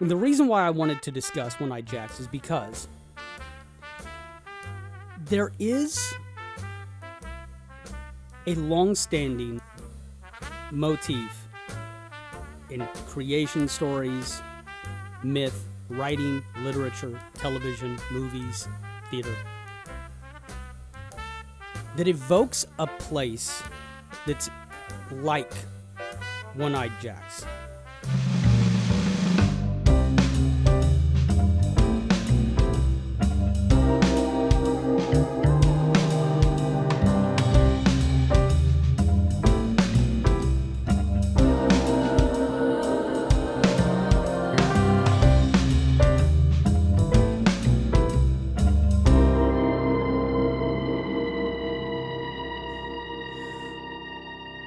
And the reason why I wanted to discuss One-Eyed Jacks is because there is a long-standing motif in creation stories, myth, writing, literature, television, movies, theater, that evokes a place that's like One-Eyed Jacks.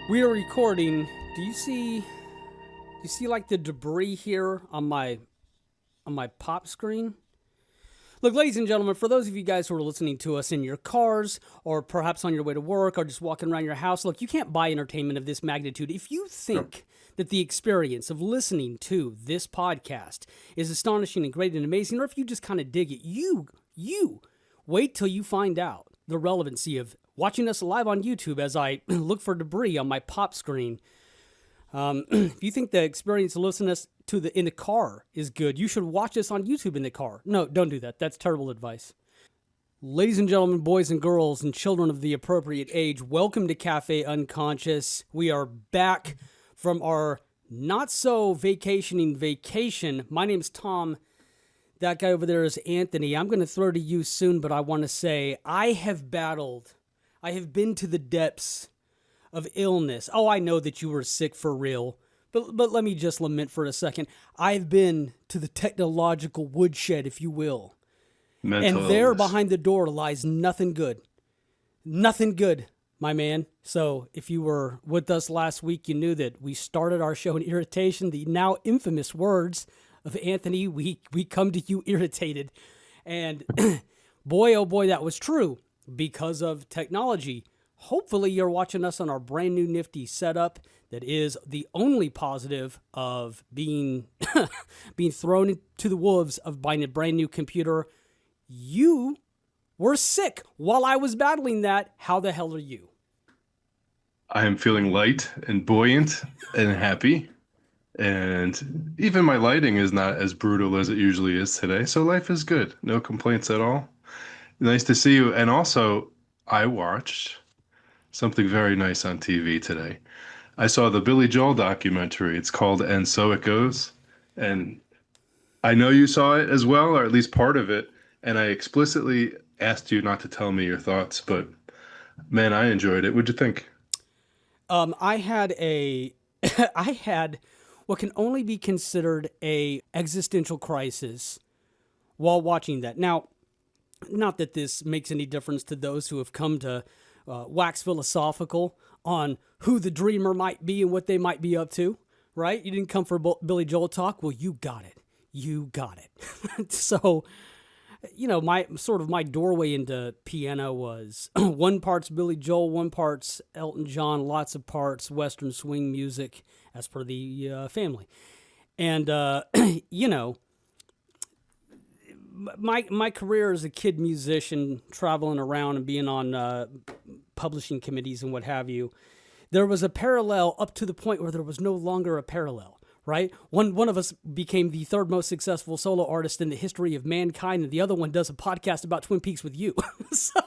We are recording. Do you see like the debris here on my pop screen? Look, ladies and gentlemen, for those of you guys who are listening to us in your cars or perhaps on your way to work or just walking around your house, look, you can't buy entertainment of this magnitude. If you think that the experience of listening to this podcast is astonishing and great and amazing, or if you just kind of dig it, you wait till you find out the relevancy of watching us live on YouTube as I look for debris on my pop screen. If you think the experience of listening to us in the car is good, you should watch us on YouTube in the car. No, don't do that. That's terrible advice. Ladies and gentlemen, boys and girls, and children of the appropriate age, welcome to Cafe Unconscious. We are back from our not-so-vacationing vacation. My name's Tom. That guy over there is Anthony. I'm going to throw to you soon, but I want to say I have been to the depths of illness. Oh, I know that you were sick for real, but let me just lament for a second. I've been to the technological woodshed, if you will. Mental and there illness. Behind the door lies nothing good. Nothing good, my man. So if you were with us last week, you knew that we started our show in irritation, the now infamous words of Anthony, we come to you irritated. And boy, oh boy, that was true because of technology. Hopefully you're watching us on our brand new nifty setup that is the only positive of being thrown into the wolves of buying a brand new computer. You were sick while I was battling that. How the hell are you? I am feeling light and buoyant and happy. And even my lighting is not as brutal as it usually is today. So life is good. No complaints at all. Nice to see you. And also, I watched something very nice on TV today. I saw the Billy Joel documentary. It's called And So It Goes. And I know you saw it as well, or at least part of it. And I explicitly asked you not to tell me your thoughts, but man, I enjoyed it. What'd you think? I had what can only be considered a existential crisis while watching that. Now, not that this makes any difference to those who have come to wax philosophical on who the dreamer might be and what they might be up to, right? You didn't come for Billy Joel talk? Well, you got it. You got it. So, you know, my doorway into piano was one part's Billy Joel, one part's Elton John, lots of parts Western swing music as per the family. And, you know, my career as a kid musician, traveling around and being on publishing committees and what have you, there was a parallel up to the point where there was no longer a parallel, right? One of us became the third most successful solo artist in the history of mankind, and the other one does a podcast about Twin Peaks with you. So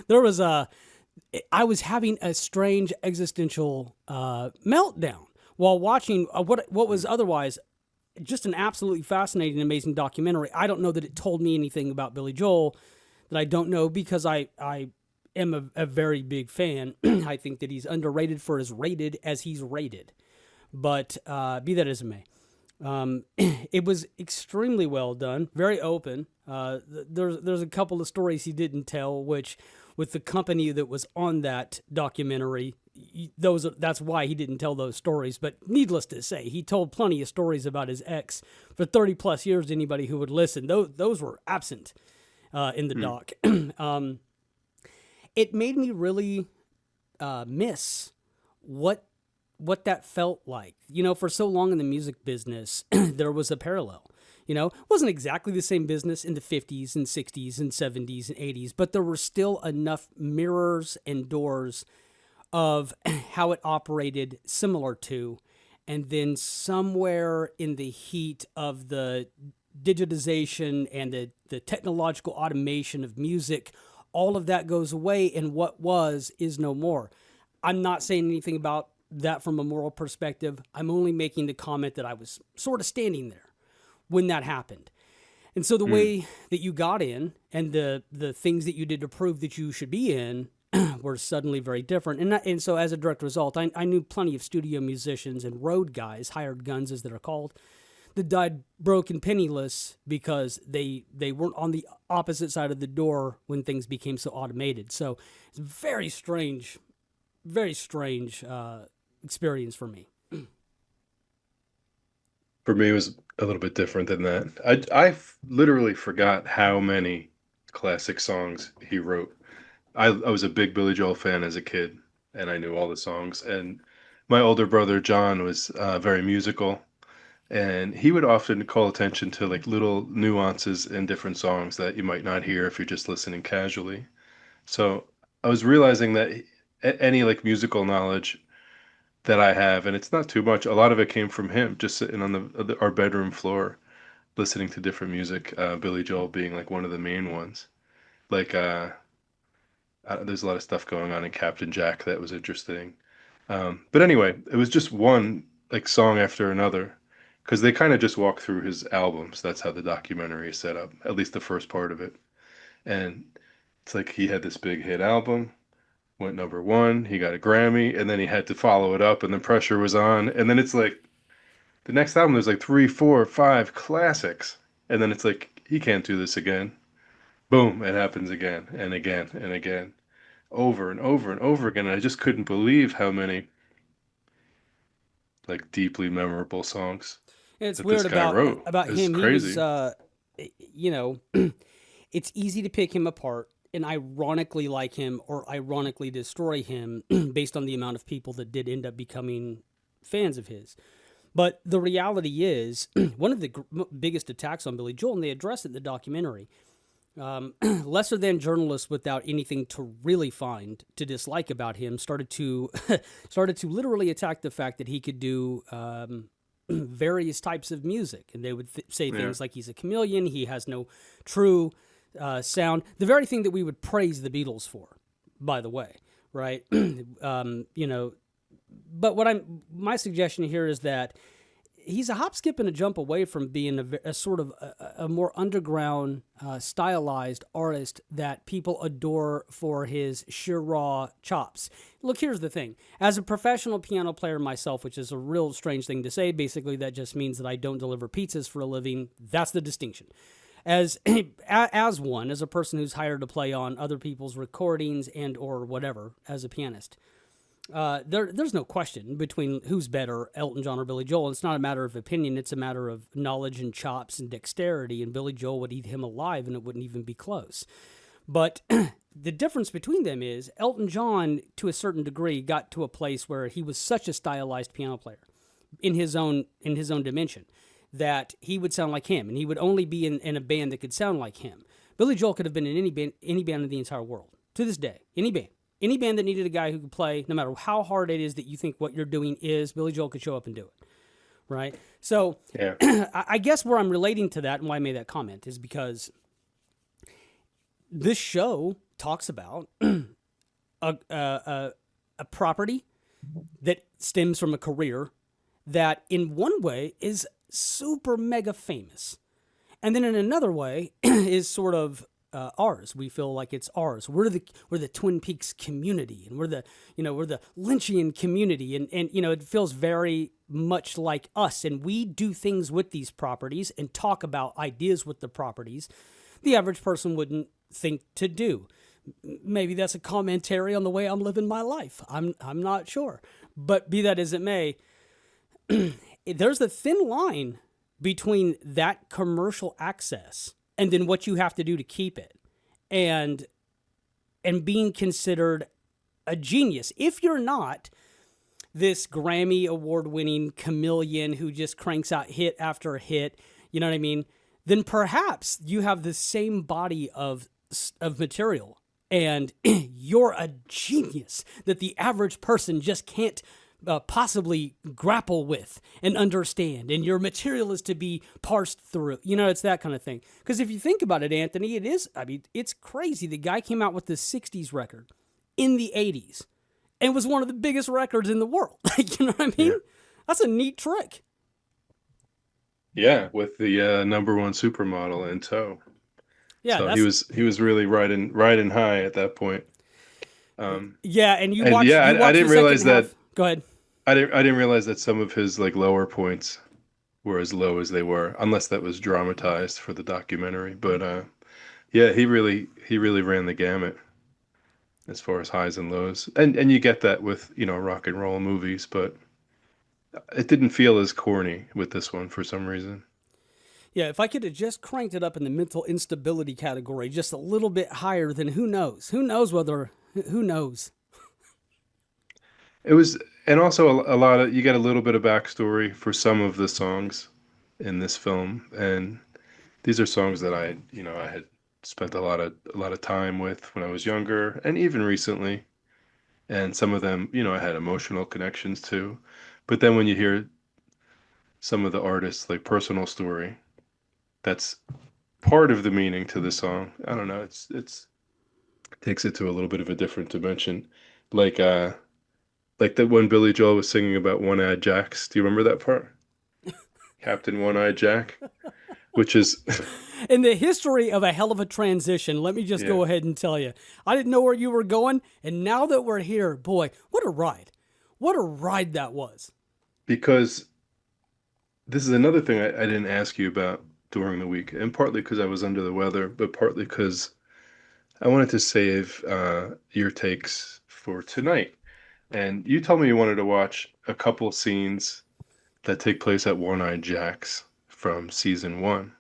there was I was having a strange existential meltdown while watching what was otherwise just an absolutely fascinating, amazing documentary. I don't know that it told me anything about Billy Joel that I don't know because I am a very big fan. I think that he's underrated for as rated as he's rated. But be that as it may, it was extremely well done, very open. There's a couple of stories he didn't tell, which with the company that was on that documentary, that's why he didn't tell those stories. But needless to say, he told plenty of stories about his ex for 30 plus years to anybody who would listen. Those were absent in the doc. It made me really miss what what that felt like. You know, for so long in the music business, there was a parallel. You know, it wasn't exactly the same business in the 50s and 60s and 70s and 80s, but there were still enough mirrors and doors of how it operated similar to. And then somewhere in the heat of the digitization and the technological automation of music, all of that goes away, and what was is no more. I'm not saying anything about that from a moral perspective. I'm only making the comment that I was sort of standing there when that happened. And so the way that you got in and the things that you did to prove that you should be in were suddenly very different. And so as a direct result, I knew plenty of studio musicians and road guys, hired guns as they're called, that died broke and penniless because they weren't on the opposite side of the door when things became so automated. So it's a very strange experience for me. For me, it was a little bit different than that. Literally forgot how many classic songs he wrote. I was a big Billy Joel fan as a kid, and I knew all the songs. And my older brother John was very musical, and he would often call attention to like little nuances in different songs that you might not hear if you're just listening casually. So I was realizing that any like musical knowledge that I have, and it's not too much. A lot of it came from him, just sitting on our bedroom floor, listening to different music. Billy Joel being like one of the main ones. Like, there's a lot of stuff going on in Captain Jack that was interesting. But anyway, it was just one like song after another, because they kind of just walk through his albums. That's how the documentary is set up, at least the first part of it. And it's like he had this big hit album, went number one, he got a Grammy, and then he had to follow it up, and the pressure was on. And then it's like the next album, there's like 3, 4, 5 classics. And then it's like, he can't do this again. Boom, it happens again and again and again, over and over and over again. And I just couldn't believe how many like deeply memorable songs And it's that this weird guy wrote. about It's him. He was, crazy. you know, it's easy to pick him apart and ironically like him or ironically destroy him based on the amount of people that did end up becoming fans of his. But the reality is, one of the biggest attacks on Billy Joel, and they address it in the documentary, lesser than journalists without anything to really find to dislike about him started to literally attack the fact that he could do various types of music, and they would say things like he's a chameleon, he has no true sound, the very thing that we would praise the Beatles for, by the way, right? You know, but my suggestion here is that he's a hop, skip, and a jump away from being a sort of a more underground, stylized artist that people adore for his sheer raw chops. Look, here's the thing. As a professional piano player myself, which is a real strange thing to say, basically that just means that I don't deliver pizzas for a living. That's the distinction. As a person who's hired to play on other people's recordings and or whatever as a pianist, there's no question between who's better, Elton John or Billy Joel. It's not a matter of opinion. It's a matter of knowledge and chops and dexterity, and Billy Joel would eat him alive and it wouldn't even be close. But the difference between them is Elton John, to a certain degree, got to a place where he was such a stylized piano player in his own dimension that he would sound like him, and he would only be in a band that could sound like him. Billy Joel could have been in any band in the entire world. To this day, any band. Any band that needed a guy who could play, no matter how hard it is that you think what you're doing is, Billy Joel could show up and do it, right? So I guess where I'm relating to that and why I made that comment is because this show talks about a property that stems from a career that in one way is super mega famous, and then in another way is sort of ours. We feel like it's ours. We're the Twin Peaks community, and we're the Lynchian community, and it feels very much like us. And we do things with these properties and talk about ideas with the properties the average person wouldn't think to do. Maybe that's a commentary on the way I'm living my life. I'm not sure, but be that as it may, there's a thin line between that commercial access and then what you have to do to keep it, and being considered a genius. If you're not, this Grammy award winning chameleon who just cranks out hit after hit, you know what I mean? Then perhaps you have the same body of material and you're a genius that the average person just can't possibly grapple with and understand, and your material is to be parsed through. You know, it's that kind of thing. Because if you think about it, Anthony, it is, I mean, it's crazy. The guy came out with the 60s record in the 80s and was one of the biggest records in the world. You know what I mean? Yeah. That's a neat trick. Yeah, with the number one supermodel in tow. Yeah, So that's he was really riding high at that point. yeah. And And yeah, you I watch the didn't second realize that half. Go ahead. I didn't realize that some of his like lower points were as low as they were, unless that was dramatized for the documentary. But yeah, he really ran the gamut as far as highs and lows. And you get that with, you know, rock and roll movies, but it didn't feel as corny with this one for some reason. Yeah, if I could have just cranked it up in the mental instability category just a little bit higher, then who knows? Who knows whether, who knows? It was, and also a lot of, you get a little bit of backstory for some of the songs in this film, and these are songs that you know, I had spent a lot of time with when I was younger, and even recently, and some of them, you know, I had emotional connections to. But then when you hear some of the artists' like personal story, that's part of the meaning to the song. I don't know, it's takes it to a little bit of a different dimension, like like the when Billy Joel was singing about One-Eyed Jacks. Do you remember that part? Captain One-Eyed Jack, which is In the history of a hell of a transition, let me just yeah, go ahead and tell you, I didn't know where you were going, and now that we're here, boy, what a ride! What a ride that was. because this is another thing I didn't ask you about during the week, and partly because I was under the weather, but partly because I wanted to save your takes for tonight. And you told me you wanted to watch a couple scenes that take place at One-Eyed Jack's from season one.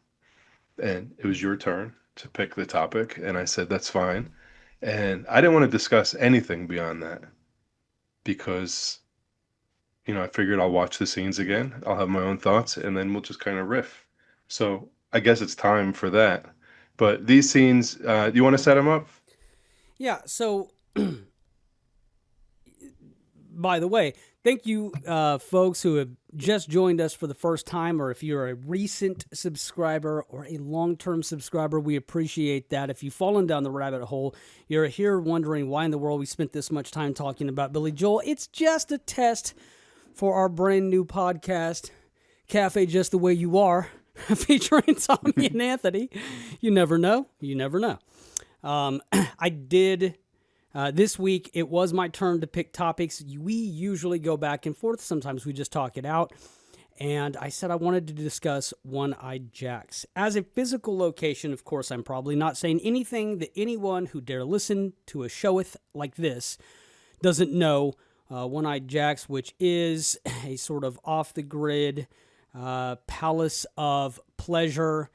And it was your turn to pick the topic. And I said, that's fine. And I didn't want to discuss anything beyond that because, you know, I figured I'll watch the scenes again. I'll have my own thoughts and then we'll just kind of riff. So I guess it's time for that. But these scenes, do you want to set them up? Yeah, so by the way, thank you, folks who have just joined us for the first time, or if you're a recent subscriber or a long term subscriber, we appreciate that. If you've fallen down the rabbit hole, you're here wondering why in the world we spent this much time talking about Billy Joel. It's just a test for our brand new podcast, Cafe Just the Way You Are, featuring Tommy and Anthony. You never know. You never know. I did. This week, it was my turn to pick topics. We usually go back and forth. Sometimes we just talk it out. And I said I wanted to discuss One-Eyed Jacks. As a physical location, of course, I'm probably not saying anything that anyone who dare listen to a showeth like this doesn't know. One-Eyed Jacks, which is a sort of off-the-grid palace of pleasure,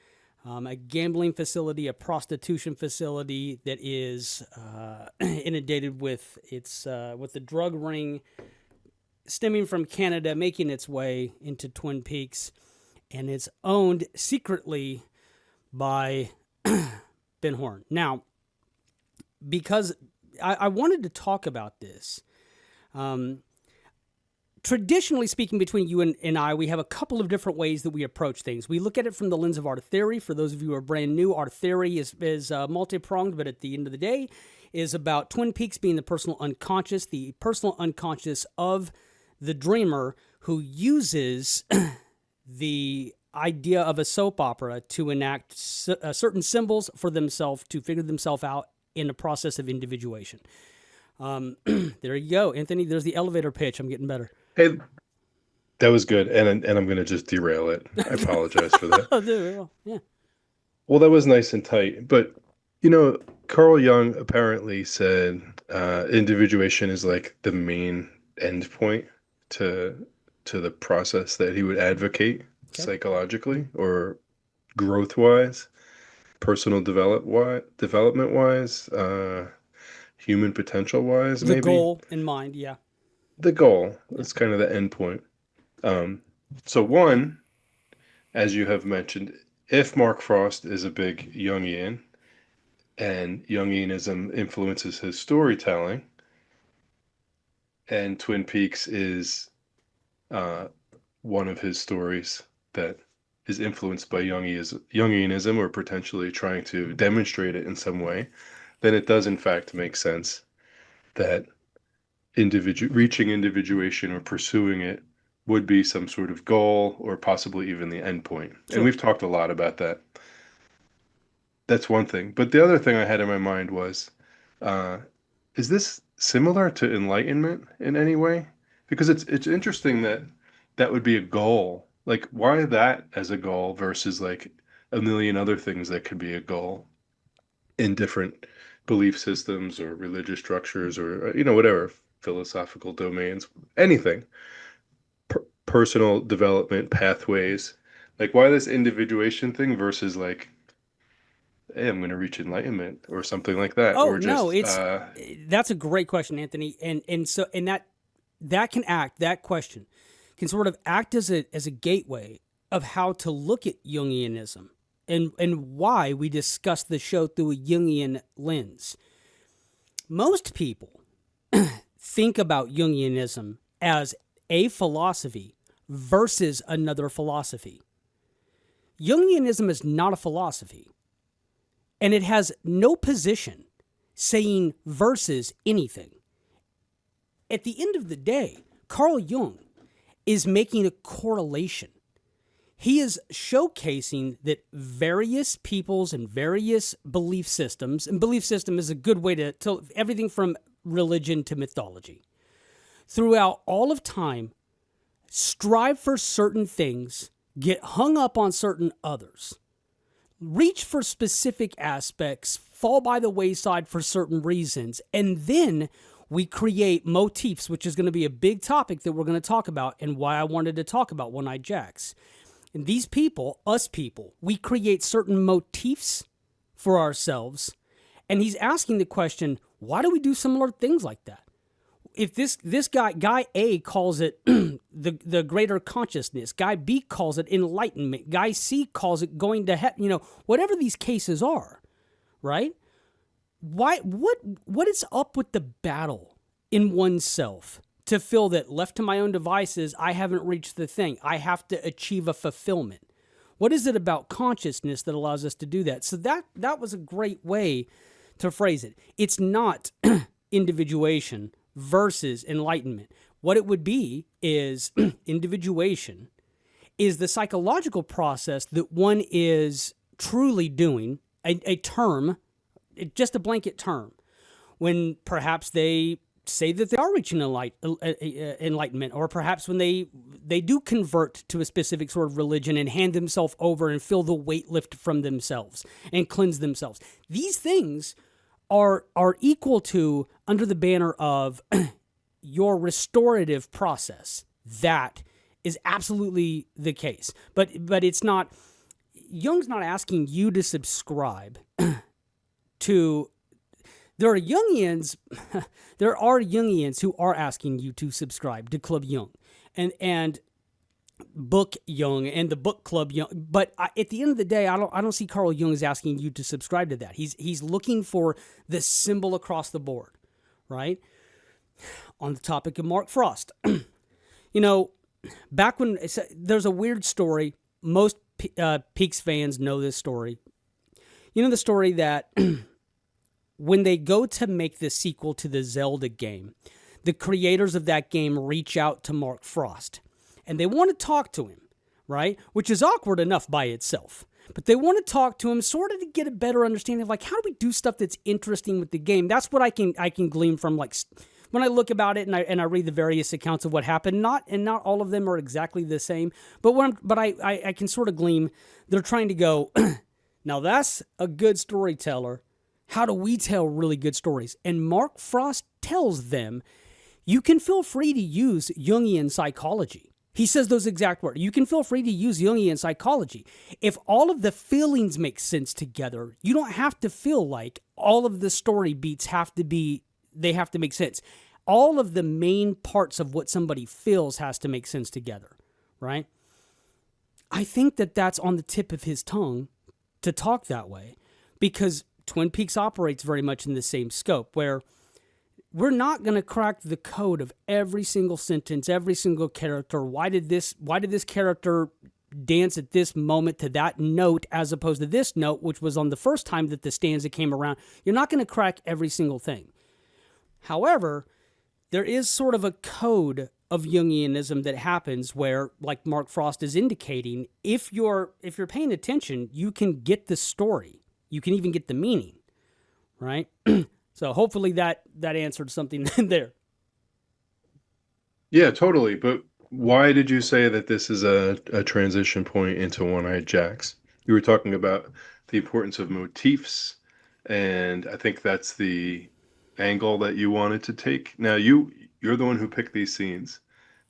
a gambling facility, a prostitution facility that is inundated with with the drug ring stemming from Canada, making its way into Twin Peaks, and it's owned secretly by Ben Horn. Now, because I wanted to talk about this. Traditionally speaking, between you and I, we have a couple of different ways that we approach things. We look at it from the lens of art theory. For those of you who are brand new, art theory is multi-pronged, but at the end of the day, is about Twin Peaks being the personal unconscious of the dreamer who uses the idea of a soap opera to enact certain symbols for themselves to figure themselves out in the process of individuation. There you go, Anthony. There's the elevator pitch. I'm getting better. Hey, that was good. And I'm going to just derail it. I apologize for that. Oh, dude, well, yeah. Well, that was nice and tight. But, you know, Carl Jung apparently said individuation is like the main end point to the process that he would advocate Okay. psychologically or growth wise, personal development wise, human potential wise, The maybe. goal in mind, yeah. the goal. That's kind of the end point. Um, so one, as you have mentioned, if Mark Frost is a big Jungian and Jungianism influences his storytelling, and Twin Peaks is uh, one of his stories that is influenced by Jungianism or potentially trying to demonstrate it in some way, then it does in fact make sense that reaching individuation or pursuing it would be some sort of goal or possibly even the end point. And Sure. we've talked a lot about that. That's one thing. But the other thing I had in my mind was, uh, is this similar to Enlightenment in any way? Because it's interesting that that would be a goal. Like, why that as a goal versus like a million other things that could be a goal in different belief systems or religious structures or whatever philosophical domains, anything, personal development pathways. Like, why this individuation thing versus like, hey, I'm going to reach enlightenment or something like that, Oh or no, just it's that's a great question, Anthony, and that question can sort of act as a gateway of how to look at Jungianism and why we discuss the show through a Jungian lens. Most people think about Jungianism as a philosophy versus another philosophy. Jungianism is not a philosophy, and it has no position saying versus anything. At the end of the day, Carl Jung is making a correlation. He is showcasing that various peoples and various belief systems, and belief system is a good way to everything from religion to mythology, throughout all of time, strive for certain things, get hung up on certain others, reach for specific aspects, fall by the wayside for certain reasons, and then we create motifs, which is going to be a big topic that we're going to talk about and why I wanted to talk about One-Eyed Jacks. And these people, us people, we create certain motifs for ourselves. And he's asking the question, why do we do similar things like that? If this guy A calls it the greater consciousness, guy B calls it enlightenment, guy C calls it going to heaven, whatever these cases are, right? What is up with the battle in oneself to feel that left to my own devices, I haven't reached the thing. I have to achieve a fulfillment. What is it about consciousness that allows us to do that? So that was a great way to phrase it. It's not individuation versus enlightenment. What it would be is individuation is the psychological process that one is truly doing, a term, just a blanket term, when perhaps they say that they are reaching enlightenment, or perhaps when they do convert to a specific sort of religion and hand themselves over and feel the weight lift from themselves and cleanse themselves. These things are equal to, under the banner of your restorative process. That is absolutely the case. But it's not, Jung's not asking you to subscribe to, there are Jungians who are asking you to subscribe to Club Jung and Book Jung and the Book Club Jung. But at the end of the day, I don't see Carl Jung as asking you to subscribe to that. He's looking for the symbol across the board, right? On the topic of Mark Frost, back when there's a weird story. Most Peaks fans know this story. You know the story that when they go to make the sequel to the Zelda game, the creators of that game reach out to Mark Frost. And they want to talk to him, right? Which is awkward enough by itself. But they want to talk to him sort of to get a better understanding of, like, how do we do stuff that's interesting with the game? That's what I can glean from, like, when I look about it and I read the various accounts of what happened. Not all of them are exactly the same. But I can sort of glean, they're trying to go, now that's a good storyteller. How do we tell really good stories? And Mark Frost tells them, you can feel free to use Jungian psychology. He says those exact words. You can feel free to use Jungian psychology. If all of the feelings make sense together, you don't have to feel like all of the story beats have to make sense. all of the main parts of what somebody feels has to make sense together, right? I think that that's on the tip of his tongue to talk that way, because Twin Peaks operates very much in the same scope, where we're not going to crack the code of every single sentence, every single character. Why did this character dance at this moment to that note as opposed to this note, which was on the first time that the stanza came around? You're not going to crack every single thing. However, there is sort of a code of Jungianism that happens where, like Mark Frost is indicating, if you're paying attention, you can get the story. You can even get the meaning, right? So hopefully that answered something there. Yeah, totally. But why did you say that this is a transition point into One-Eyed Jacks? You were talking about the importance of motifs, and I think that's the angle that you wanted to take. Now, you're the one who picked these scenes.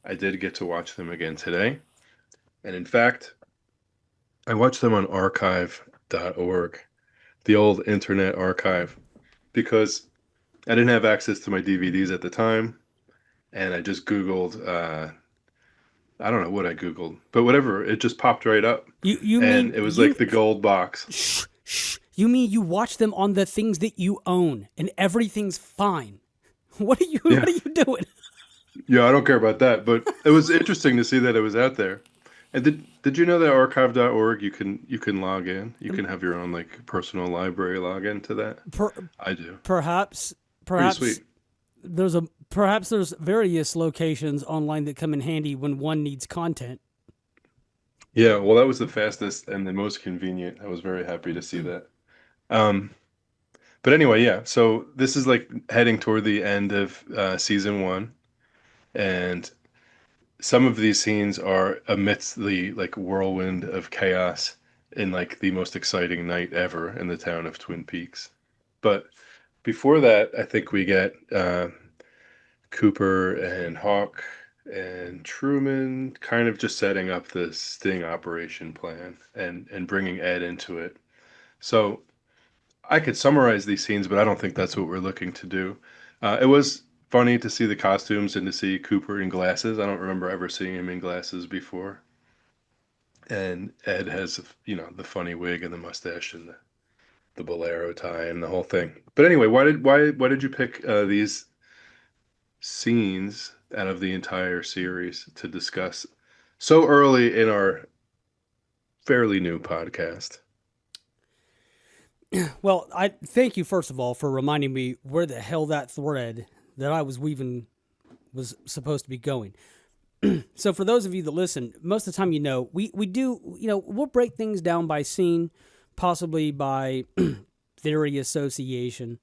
I did get to watch them again today. And in fact, I watched them on archive.org, the old internet archive, because I didn't have access to my DVDs at the time. And I just Googled, I don't know what I Googled, but whatever, it just popped right up. And it was like the gold box. You mean you watch them on the things that you own and everything's fine? What are you doing? Yeah, I don't care about that, but it was interesting to see that it was out there. And did you know that archive.org you can log in? You can have your own like personal library login to that. I do. Perhaps sweet. there's various locations online that come in handy when one needs content. Yeah, well, that was the fastest and the most convenient. I was very happy to see that. But anyway, yeah. So this is like heading toward the end of season 1, and some of these scenes are amidst the like whirlwind of chaos in like the most exciting night ever in the town of Twin Peaks. But before that, I think we get Cooper and Hawk and Truman kind of just setting up the sting operation plan and bringing Ed into it. So I could summarize these scenes, but I don't think that's what we're looking to do. It was funny to see the costumes and to see Cooper in glasses. I don't remember ever seeing him in glasses before. And Ed has, the funny wig and the mustache and the bolero tie and the whole thing. But anyway, why did you pick these scenes out of the entire series to discuss so early in our fairly new podcast? Well, I thank you first of all for reminding me where the hell that thread that I was weaving was supposed to be going. So for those of you that listen, most of the time, we do, we'll break things down by scene, possibly by theory association,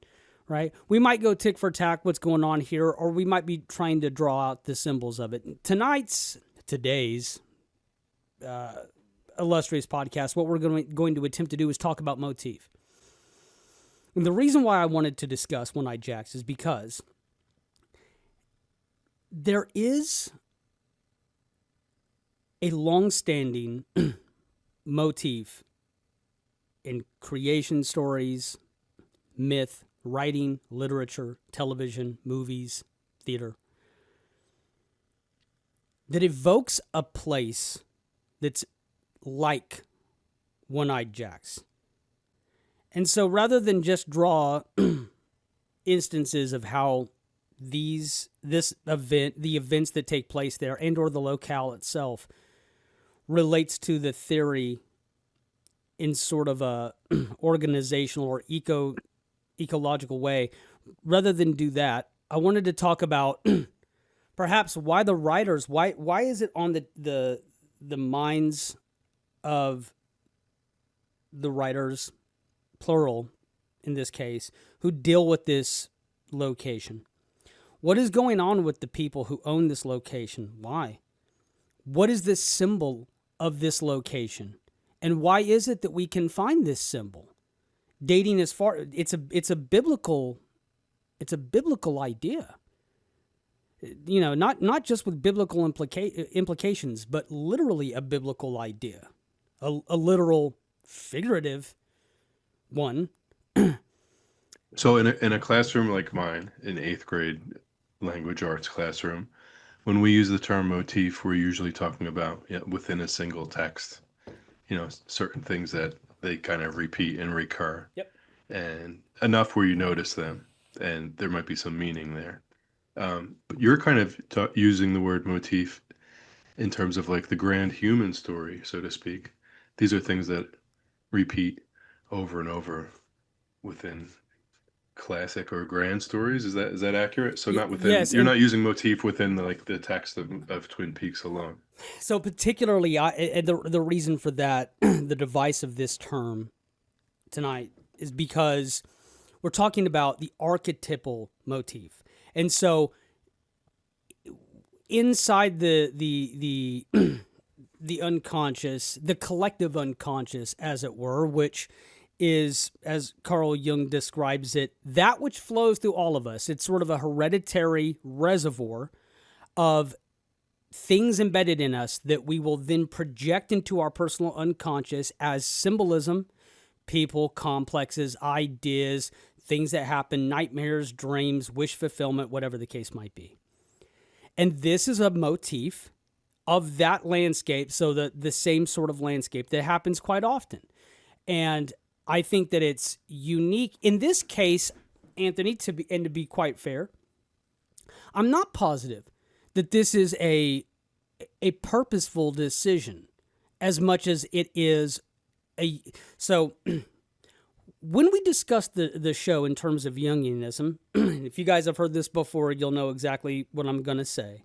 right? We might go tick for tack what's going on here, or we might be trying to draw out the symbols of it. Today's illustrious podcast, what we're going to attempt to do is talk about motif. And the reason why I wanted to discuss One-Eyed Jacks is because there is a long-standing motif in creation stories, myth, writing, literature, television, movies, theater, that evokes a place that's like One-Eyed Jacks. And so rather than just draw instances of how the events that take place there and or the locale itself relates to the theory in sort of a organizational or ecological way, rather than do that, I wanted to talk about perhaps why the writers, why is it on the minds of the writers, plural in this case, who deal with this location? What is going on with the people who own this location? Why? What is the symbol of this location? And why is it that we can find this symbol? Dating as far, it's a biblical idea. Not just with biblical implications, but literally a biblical idea, a literal figurative one. So in a classroom like mine in 8th grade, language arts classroom, when we use the term motif, we're usually talking about, within a single text, certain things that they kind of repeat and recur, Yep. and enough where you notice them, and there might be some meaning there. But you're kind of using the word motif in terms of like the grand human story, so to speak. These are things that repeat over and over within classic or grand stories. Is that accurate? So not within, Yes, you're and not using motif within the text of Twin Peaks alone. so particularly, and the reason for that, the device of this term tonight is because we're talking about the archetypal motif, and so inside the the unconscious, the collective unconscious, as it were, which is, as Carl Jung describes it, that which flows through all of us. It's sort of a hereditary reservoir of things embedded in us that we will then project into our personal unconscious as symbolism, people, complexes, ideas, things that happen, nightmares, dreams, wish fulfillment, whatever the case might be. And this is a motif of that landscape, so the same sort of landscape that happens quite often. And I think that it's unique. In this case, Anthony, to be quite fair, I'm not positive that this is a purposeful decision as much as it is a... So when we discuss the show in terms of Jungianism, if you guys have heard this before, you'll know exactly what I'm going to say.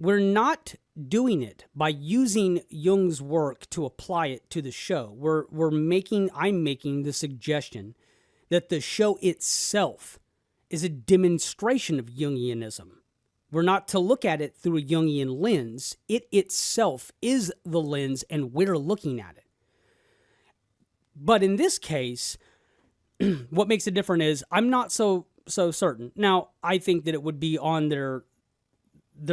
We're not doing it by using Jung's work to apply it to the show. I'm making the suggestion that the show itself is a demonstration of Jungianism. We're not to look at it through a Jungian lens. It itself is the lens, and we're looking at it. But in this case, what makes it different is I'm not so certain. Now, I think that it would be on their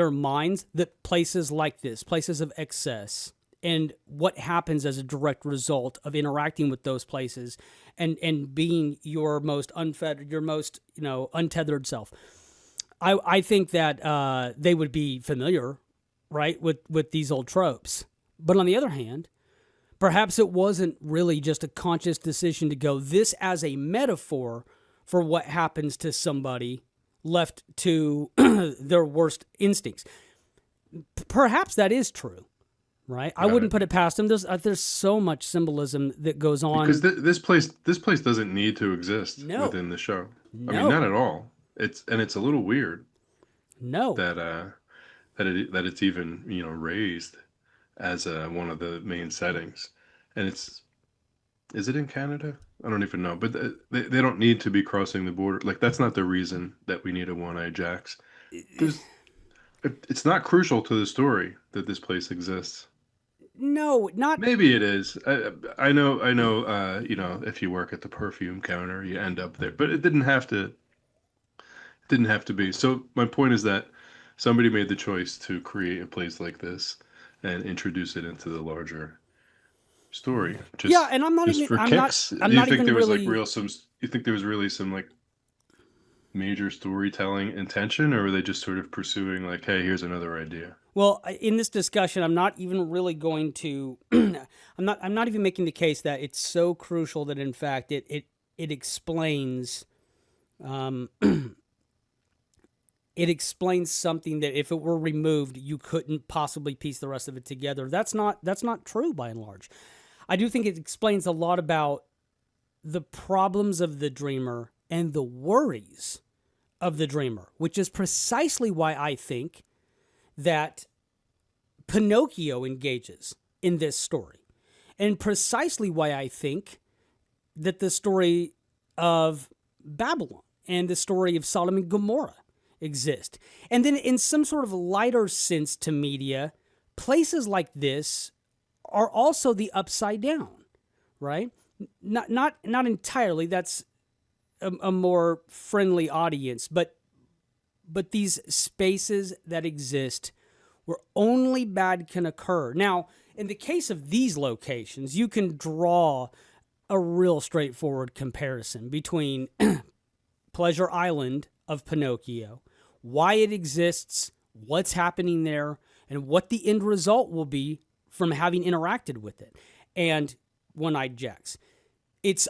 minds that places like this, places of excess, and what happens as a direct result of interacting with those places and being your most unfettered, your most untethered self. I think that they would be familiar, right, with these old tropes. But on the other hand, perhaps it wasn't really just a conscious decision to go this as a metaphor for what happens to somebody left to their worst instincts. Perhaps that is true, right? I wouldn't put it past them. There's so much symbolism that goes on. Because this place doesn't need to exist within the show. No. I mean, not at all. It's a little weird. No. That it's even raised as one of the main settings, and is it in Canada? I don't even know, but they don't need to be crossing the border. Like, that's not the reason that we need a one-eyed Jacks. It's not crucial to the story that this place exists. No, not... Maybe it is. I know. If you work at the perfume counter, you end up there, but it didn't have to. It didn't have to be. So my point is that somebody made the choice to create a place like this and introduce it into the larger story. And I'm not even... for I'm kicks. not, I'm Do you not think even there was really... you think there was really some like major storytelling intention, or were they just sort of pursuing like, hey, here's another idea? Well, in this discussion, I'm not even really going to... I'm not even making the case that it's so crucial that in fact it explains... it explains something that if it were removed, you couldn't possibly piece the rest of it together. That's not true by and large. I do think it explains a lot about the problems of the dreamer and the worries of the dreamer, which is precisely why I think that Pinocchio engages in this story, and precisely why I think that the story of Babylon and the story of Sodom and Gomorrah exist. And then in some sort of lighter sense to media, places like this are also the upside down, right? Not entirely. That's a more friendly audience, but these spaces that exist where only bad can occur. Now, in the case of these locations, you can draw a real straightforward comparison between Pleasure Island of Pinocchio, why it exists, what's happening there, and what the end result will be from having interacted with it. And One-Eyed Jacks. It's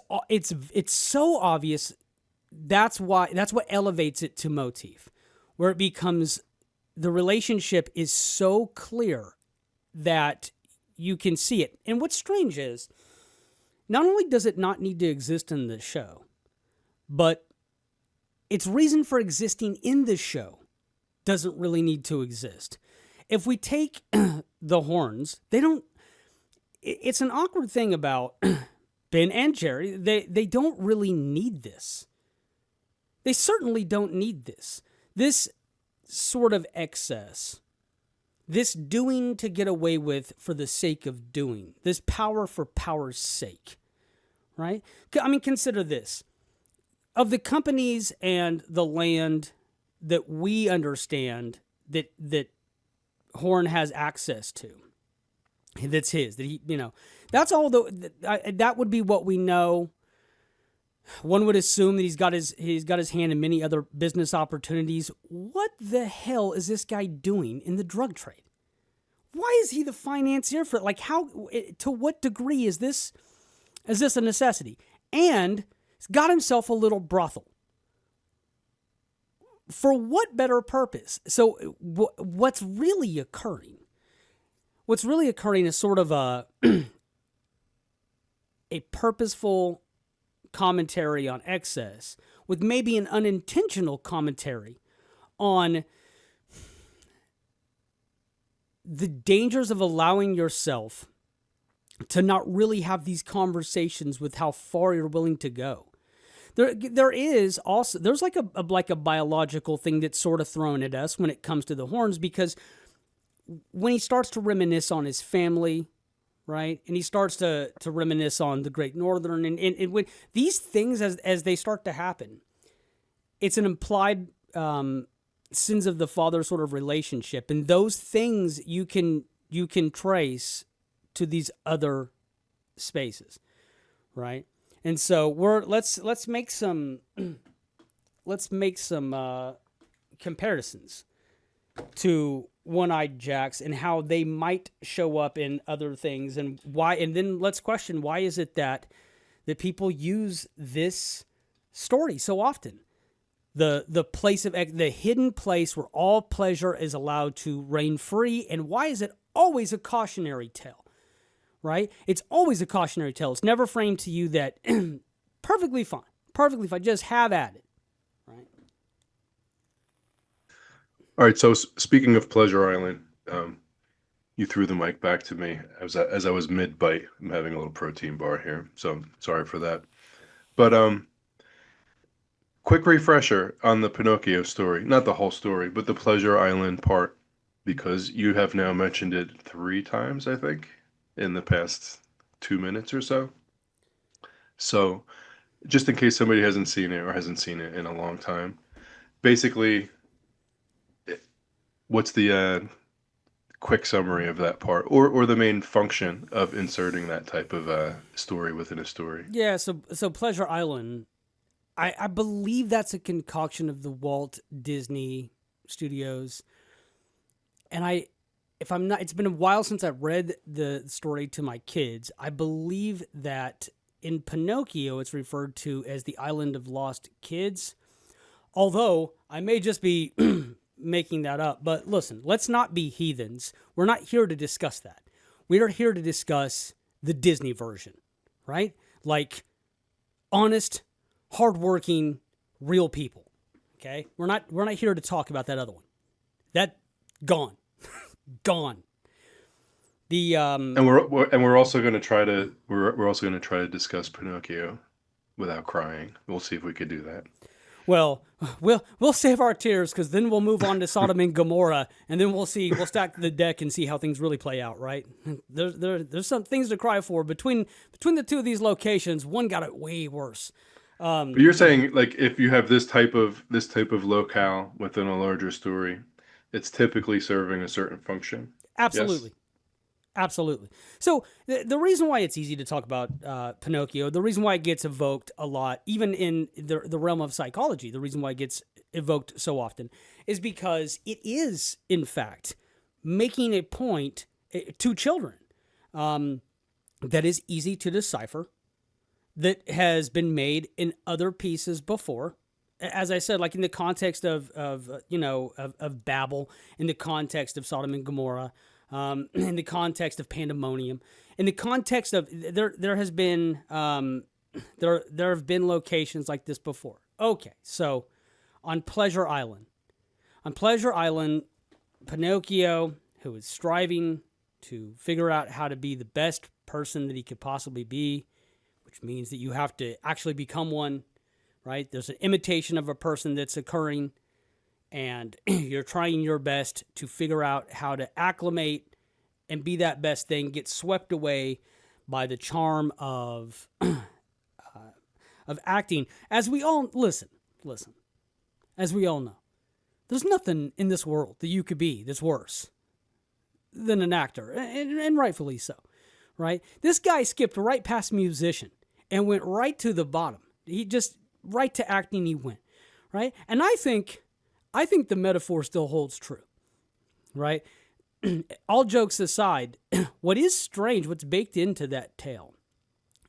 so obvious. That's what elevates it to motif, where it becomes the relationship is so clear that you can see it. And what's strange is, not only does it not need to exist in the show, but its reason for existing in the show doesn't really need to exist. If we take the horns, they don't. It's an awkward thing about Ben and Jerry. They don't really need this. They certainly don't need this. This sort of excess, this doing to get away with for the sake of doing, this power for power's sake, right? I mean, consider this. Of the companies and the land that we understand that Horn has access to, that's his, that he, that's all that would be what we know. One would assume that he's got his hand in many other business opportunities. What the hell is this guy doing in the drug trade? Why is he the financier for it? Like, how, to what degree is this a necessity? And he's got himself a little brothel. For what better purpose? So what's really occurring? What's really occurring is sort of a purposeful commentary on excess, with maybe an unintentional commentary on the dangers of allowing yourself to not really have these conversations with how far you're willing to go. There is also, there's like a biological thing that's sort of thrown at us when it comes to the horns, because when he starts to reminisce on his family, right? And he starts to reminisce on the Great Northern, and when these things, as they start to happen, it's an implied sins of the father sort of relationship, and those things you can trace to these other spaces, right? And so let's make some comparisons to One-Eyed Jacks and how they might show up in other things, and why, and then let's question, why is it that people use this story so often? The place of the hidden place where all pleasure is allowed to reign free, and why is it always a cautionary tale? Right? It's always a cautionary tale. It's never framed to you that perfectly fine, just have at it. Right? All right. So speaking of Pleasure Island, you threw the mic back to me as I was mid bite. I'm having a little protein bar here, so sorry for that. But quick refresher on the Pinocchio story, not the whole story, but the Pleasure Island part, because you have now mentioned it 3 times, I think, in the past 2 minutes or so. So just in case somebody hasn't seen it or hasn't seen it in a long time, basically, what's the quick summary of that part, or the main function of inserting that type of story within a story? Yeah, so Pleasure Island, I believe that's a concoction of the Walt Disney Studios. And if I'm not, it's been a while since I read the story to my kids. I believe that in Pinocchio, it's referred to as the Island of Lost Kids. Although, I may just be making that up. But listen, let's not be heathens. We're not here to discuss that. We are here to discuss the Disney version, right? Like, honest, hardworking, real people. Okay? We're not here to talk about that other one. That, gone. Gone. The And we're also going to try to discuss Pinocchio without crying. We'll see if we could do that. Well, we'll save our tears, because then we'll move on to Sodom and Gomorrah, and then we'll stack the deck and see how things really play out, right? There's some things to cry for between the two of these locations. One got it way worse. But you're saying, like, if you have this type of locale within a larger story, it's typically serving a certain function. Absolutely. Yes? Absolutely. So the reason why it's easy to talk about Pinocchio, the reason why it gets evoked a lot, even in the realm of psychology, the reason why it gets evoked so often is because it is, in fact, making a point to children that is easy to decipher, that has been made in other pieces before. As I said, like in the context of Babel, in the context of Sodom and Gomorrah, in the context of pandemonium, in the context of there has been there have been locations like this before. Okay, so on Pleasure Island, Pinocchio, who is striving to figure out how to be the best person that he could possibly be, which means that you have to actually become one, right? There's an imitation of a person that's occurring, and you're trying your best to figure out how to acclimate and be that best thing, get swept away by the charm of acting. As we all listen, as we all know, there's nothing in this world that you could be that's worse than an actor, and rightfully so, right? This guy skipped right past musician and went right to the bottom. He just right to acting he went, right? And I think the metaphor still holds true, right? All jokes aside, what is strange, what's baked into that tale,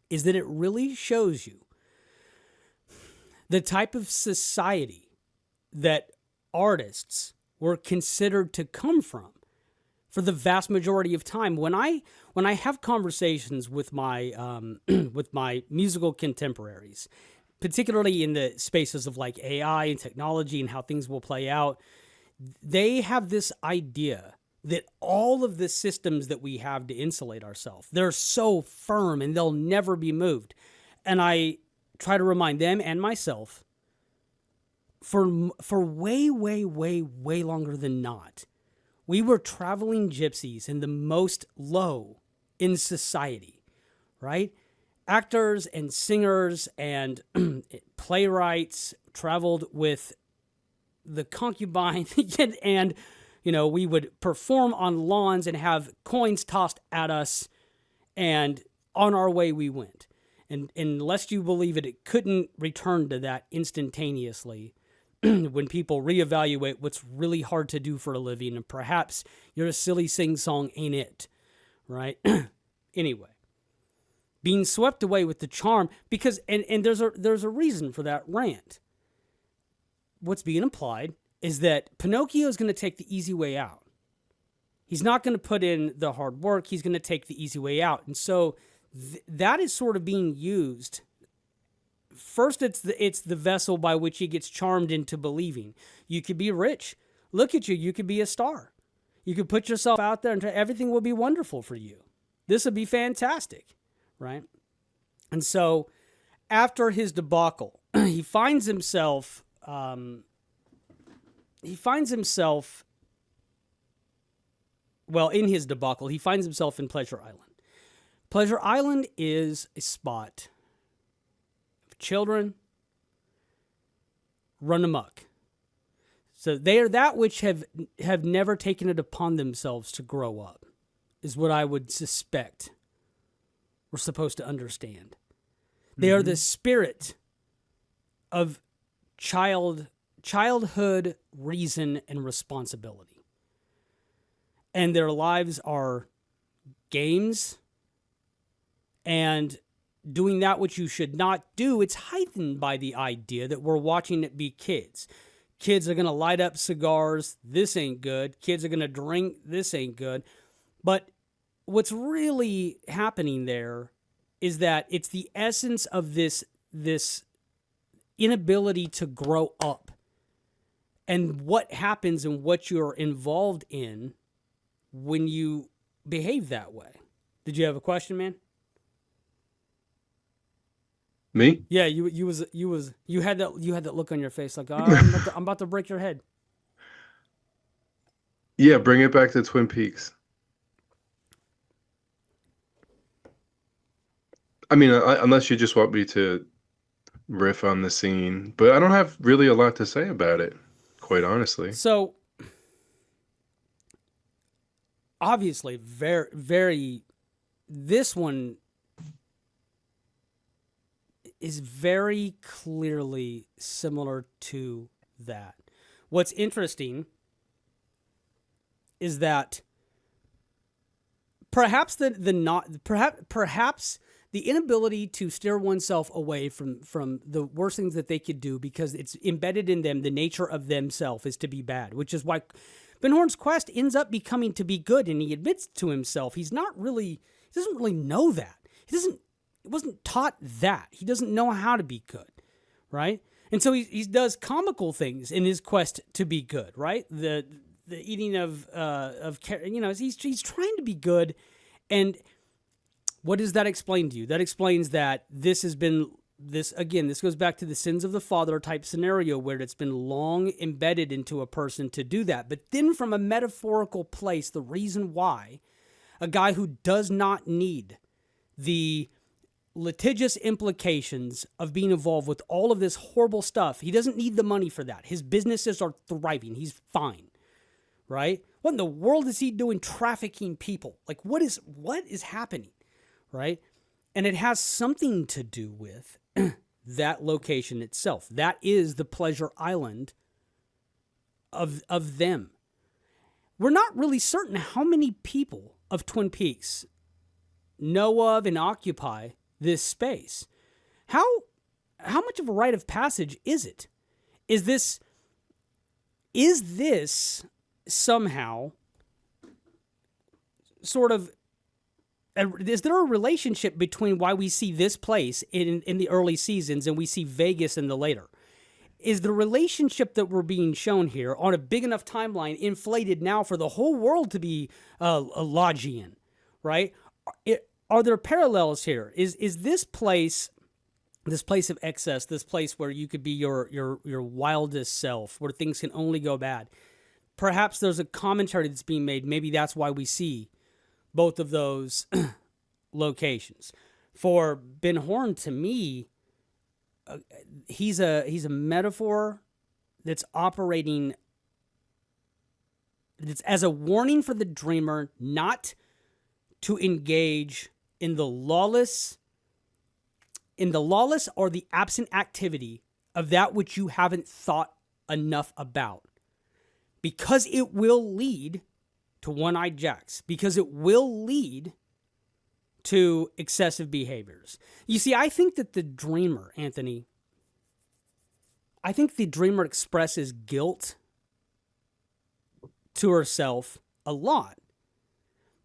is that it really shows you the type of society that artists were considered to come from for the vast majority of time. When I have conversations with my with my musical contemporaries, particularly in the spaces of like AI and technology and how things will play out, they have this idea that all of the systems that we have to insulate ourselves, they're so firm and they'll never be moved. And I try to remind them and myself, for way longer than not, we were traveling gypsies in the most low in society, right? Actors and singers and playwrights traveled with the concubine and, we would perform on lawns and have coins tossed at us, and on our way we went. And unless you believe it couldn't return to that instantaneously when people reevaluate what's really hard to do for a living, and perhaps you're a silly sing-song, ain't it? Right? Anyway, being swept away with the charm, because and there's a reason for that rant. What's being implied is that Pinocchio is going to take the easy way out. He's not going to put in the hard work. He's going to take the easy way out. And so that is sort of being used. First, it's the vessel by which he gets charmed into believing. You could be rich. Look at you. You could be a star. You could put yourself out there and everything will be wonderful for you. This would be fantastic, right? And so after his debacle, he finds himself... in his debacle, he finds himself in Pleasure Island. Pleasure Island is a spot of children run amok. So they are that which have never taken it upon themselves to grow up, is what I would suspect we're supposed to understand. They are the spirit of childhood reason and responsibility. And their lives are games and doing that which you should not do. It's heightened by the idea that we're watching it be kids. Kids are going to light up cigars. This ain't good. Kids are going to drink. This ain't good. But what's really happening there is that it's the essence of this inability to grow up, and what happens and what you're involved in when you behave that way. Did you have a question, man? Me? Yeah, you had that look on your face like, I'm about to break your head. Yeah, bring it back to Twin Peaks. I mean, unless you just want me to riff on the scene, but I don't have really a lot to say about it, quite honestly. So obviously very, very, this one is very clearly similar to that. What's interesting is that perhaps perhaps the inability to steer oneself away from the worst things that they could do, because it's embedded in them, the nature of themselves is to be bad, which is why Ben Horn's quest ends up becoming to be good, and he admits to himself he doesn't really know that. He wasn't taught that. He doesn't know how to be good, right? And so he does comical things in his quest to be good, right? The eating of he's trying to be good. And what does that explain to you? That explains that this goes back to the sins of the father type scenario, where it's been long embedded into a person to do that. But then from a metaphorical place, the reason why a guy who does not need the litigious implications of being involved with all of this horrible stuff, he doesn't need the money for that. His businesses are thriving. He's fine, right? What in the world is he doing trafficking people? Like, what is happening, right? And it has something to do with that location itself. That is the pleasure island of them. We're not really certain how many people of Twin Peaks know of and occupy this space. How much of a rite of passage is it? Is this somehow sort of, is there a relationship between why we see this place in the early seasons and we see Vegas in the later? Is the relationship that we're being shown here on a big enough timeline inflated now for the whole world to be a Logian, right? Are there parallels here? Is this place of excess, this place where you could be your wildest self, where things can only go bad? Perhaps there's a commentary that's being made. Maybe that's why we see both of those locations. For Ben Horn, to me, he's a metaphor that's operating, that's as a warning for the dreamer not to engage in the lawless or the absent activity of that which you haven't thought enough about, because it will lead to one-eyed jacks, because it will lead to excessive behaviors. You see, I think that the dreamer, Anthony, expresses guilt to herself a lot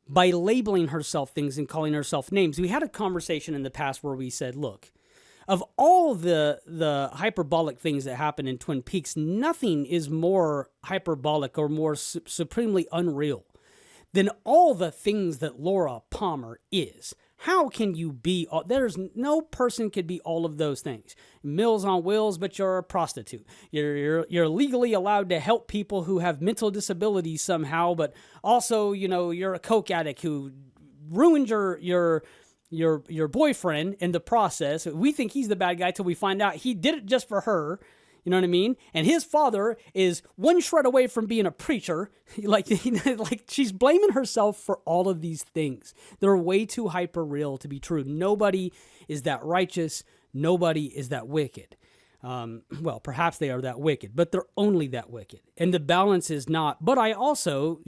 by labeling herself things and calling herself names. We had a conversation in the past where we said, look, of all the hyperbolic things that happen in Twin Peaks, nothing is more hyperbolic or more supremely unreal than all the things that Laura Palmer is. How can you be? There's no person could be all of those things. Meals on Wheels, but you're a prostitute. You're legally allowed to help people who have mental disabilities somehow, but also, you're a coke addict who ruined your boyfriend in the process. We think he's the bad guy till we find out he did it just for her. You know what I mean? And his father is one shred away from being a preacher. Like she's blaming herself for all of these things. They're way too hyper real to be true. Nobody is that righteous. Nobody is that wicked. Well, perhaps they are that wicked, but they're only that wicked. And the balance is not. But I also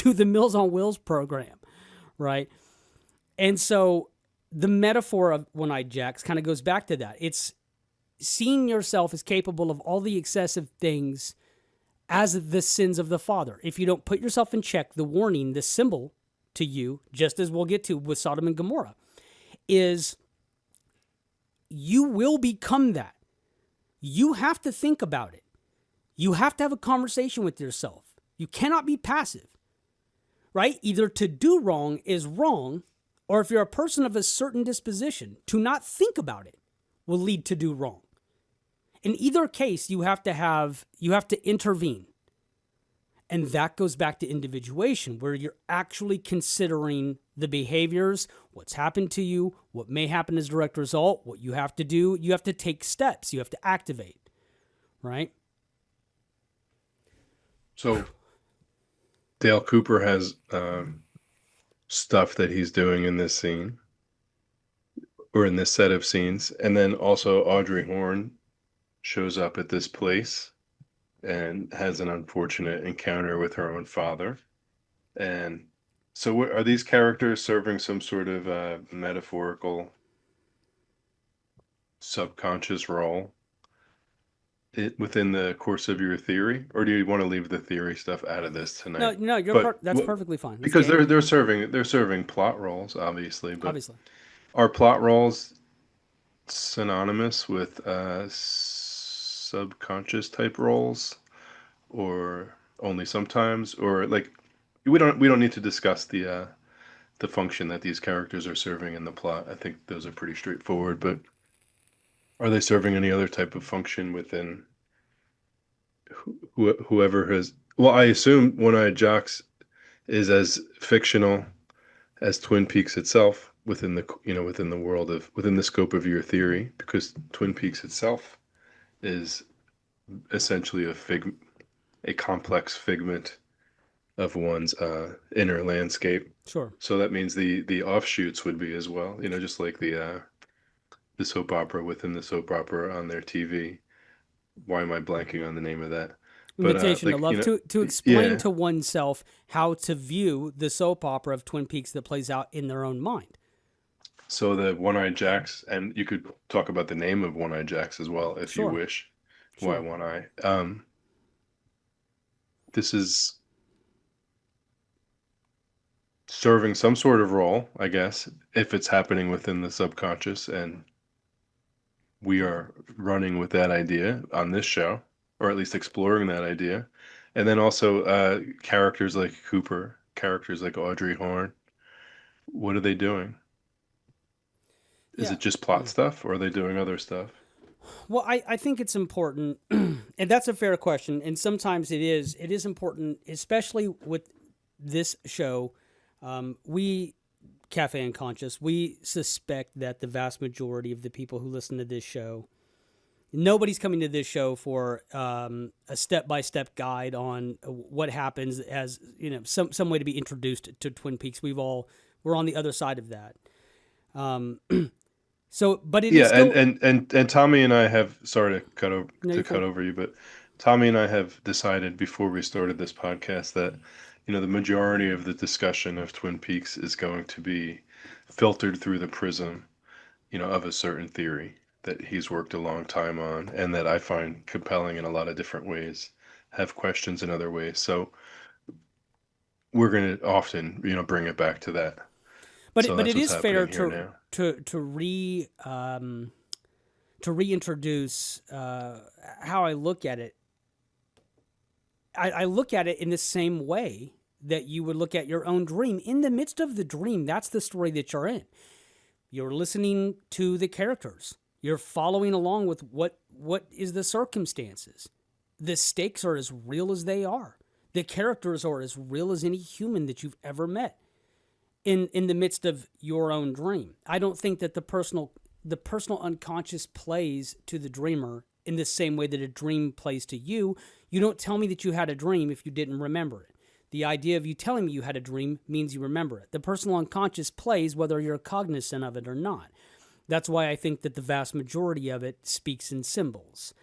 do the Meals on Wheels program, right? And so the metaphor of one-eyed jacks kind of goes back to that. It's seeing yourself as capable of all the excessive things as the sins of the father. If you don't put yourself in check, the warning, the symbol to you, just as we'll get to with Sodom and Gomorrah, is you will become that. You have to think about it. You have to have a conversation with yourself. You cannot be passive, right? Either to do wrong is wrong, or if you're a person of a certain disposition, to not think about it will lead to do wrong. In either case, you have to intervene. And that goes back to individuation, where you're actually considering the behaviors, what's happened to you, what may happen as a direct result, what you have to do. You have to take steps. You have to activate, right? So Dale Cooper has stuff that he's doing in this scene or in this set of scenes. And then also Audrey Horne shows up at this place and has an unfortunate encounter with her own father. And so are these characters serving some sort of metaphorical subconscious role within the course of your theory, or do you want to leave the theory stuff out of this No, tonight? no, that's perfectly fine. That's Because game. they're serving plot roles, obviously, but Obviously. are plot roles synonymous with subconscious type roles, or only sometimes, or like we don't need to discuss the function that these characters are serving in the plot. I think those are pretty straightforward, but are they serving any other type of function within whoever has? Well, I assume One-Eyed Jacks is as fictional as Twin Peaks itself within within the world of within the scope of your theory, because Twin Peaks itself is essentially a complex figment of one's inner landscape. Sure. So that means the offshoots would be as well. Just like the soap opera within the soap opera on their TV. Why am I blanking on the name of that? Invitation to Love, to explain yeah. to oneself how to view the soap opera of Twin Peaks that plays out in their own mind. So the One-Eyed Jacks, and you could talk about the name of One-Eyed Jacks as well if you wish. Sure. Why One Eye? This is serving some sort of role, I guess, if it's happening within the subconscious, and we are running with that idea on this show, or at least exploring that idea. And then also characters like Cooper, characters like Audrey Horne. What are they doing? Is it just plot stuff, or are they doing other stuff? Well, I think it's important, and that's a fair question. And sometimes it is important, especially with this show. We, Cafe Unconscious, we suspect that the vast majority of the people who listen to this show, nobody's coming to this show for a step-by-step guide on what happens, as some way to be introduced to Twin Peaks. We're on the other side of that. So, but it is still... and Tommy and I have, sorry to cut over you, but Tommy and I have decided before we started this podcast that the majority of the discussion of Twin Peaks is going to be filtered through the prism, of a certain theory that he's worked a long time on, and that I find compelling in a lot of different ways, have questions in other ways. So we're going to often, bring it back to that. But it is fair to reintroduce how I look at it. I look at it in the same way that you would look at your own dream. In the midst of the dream, that's the story that you're in. You're listening to the characters. You're following along with what is the circumstances. The stakes are as real as they are. The characters are as real as any human that you've ever met. In the midst of your own dream, I don't think that the personal unconscious plays to the dreamer in the same way that a dream plays to you. You don't tell me that you had a dream if you didn't remember it. The idea of you telling me you had a dream means you remember it. The personal unconscious plays whether you're cognizant of it or not. That's why I think that the vast majority of it speaks in symbols.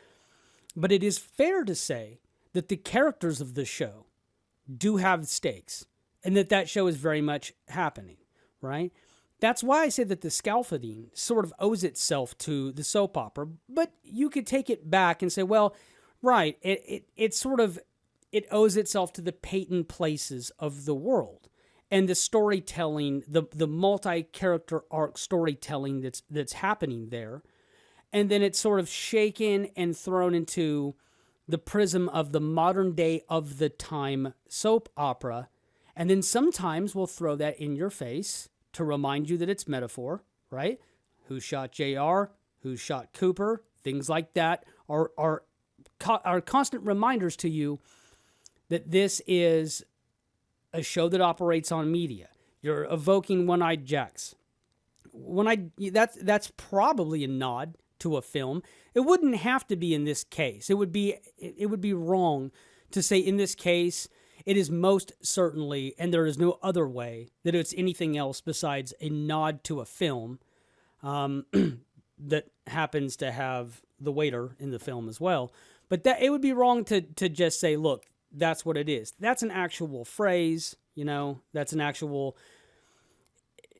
But it is fair to say that the characters of the show do have stakes, and that show is very much happening, right? That's why I say that the scaffolding sort of owes itself to the soap opera, but you could take it back and say, well, right, it owes itself to the patent places of the world and the storytelling, the multi-character arc storytelling that's happening there. And then it's sort of shaken and thrown into the prism of the modern day of the time soap opera. And then sometimes we'll throw that in your face to remind you that it's metaphor, right? Who shot JR? Who shot Cooper? Things like that are constant reminders to you that this is a show that operates on media. You're evoking One-Eyed Jacks. That's probably a nod to a film. It wouldn't have to be in this case. It would be wrong to say in this case it is most certainly, and there is no other way, that it's anything else besides a nod to a film that happens to have the waiter in the film as well. But that it would be wrong to just say, look, that's what it is. That's an actual phrase, that's an actual,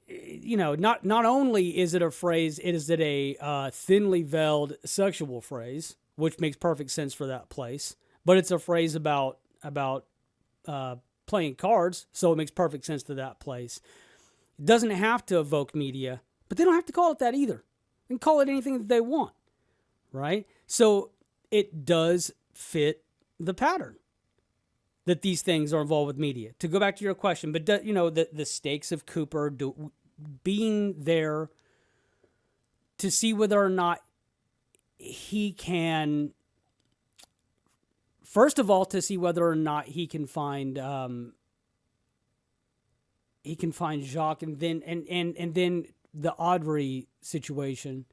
not only is it a phrase, is it a thinly veiled sexual phrase, which makes perfect sense for that place, but it's a phrase about playing cards, so it makes perfect sense to that place. It doesn't have to evoke media, but they don't have to call it that either. They can call it anything that they want, right? So it does fit the pattern that these things are involved with media. To go back to your question, but the stakes of Cooper being there to see whether or not he can, first of all, to see whether or not he can find Jacques, and then the Audrey situation.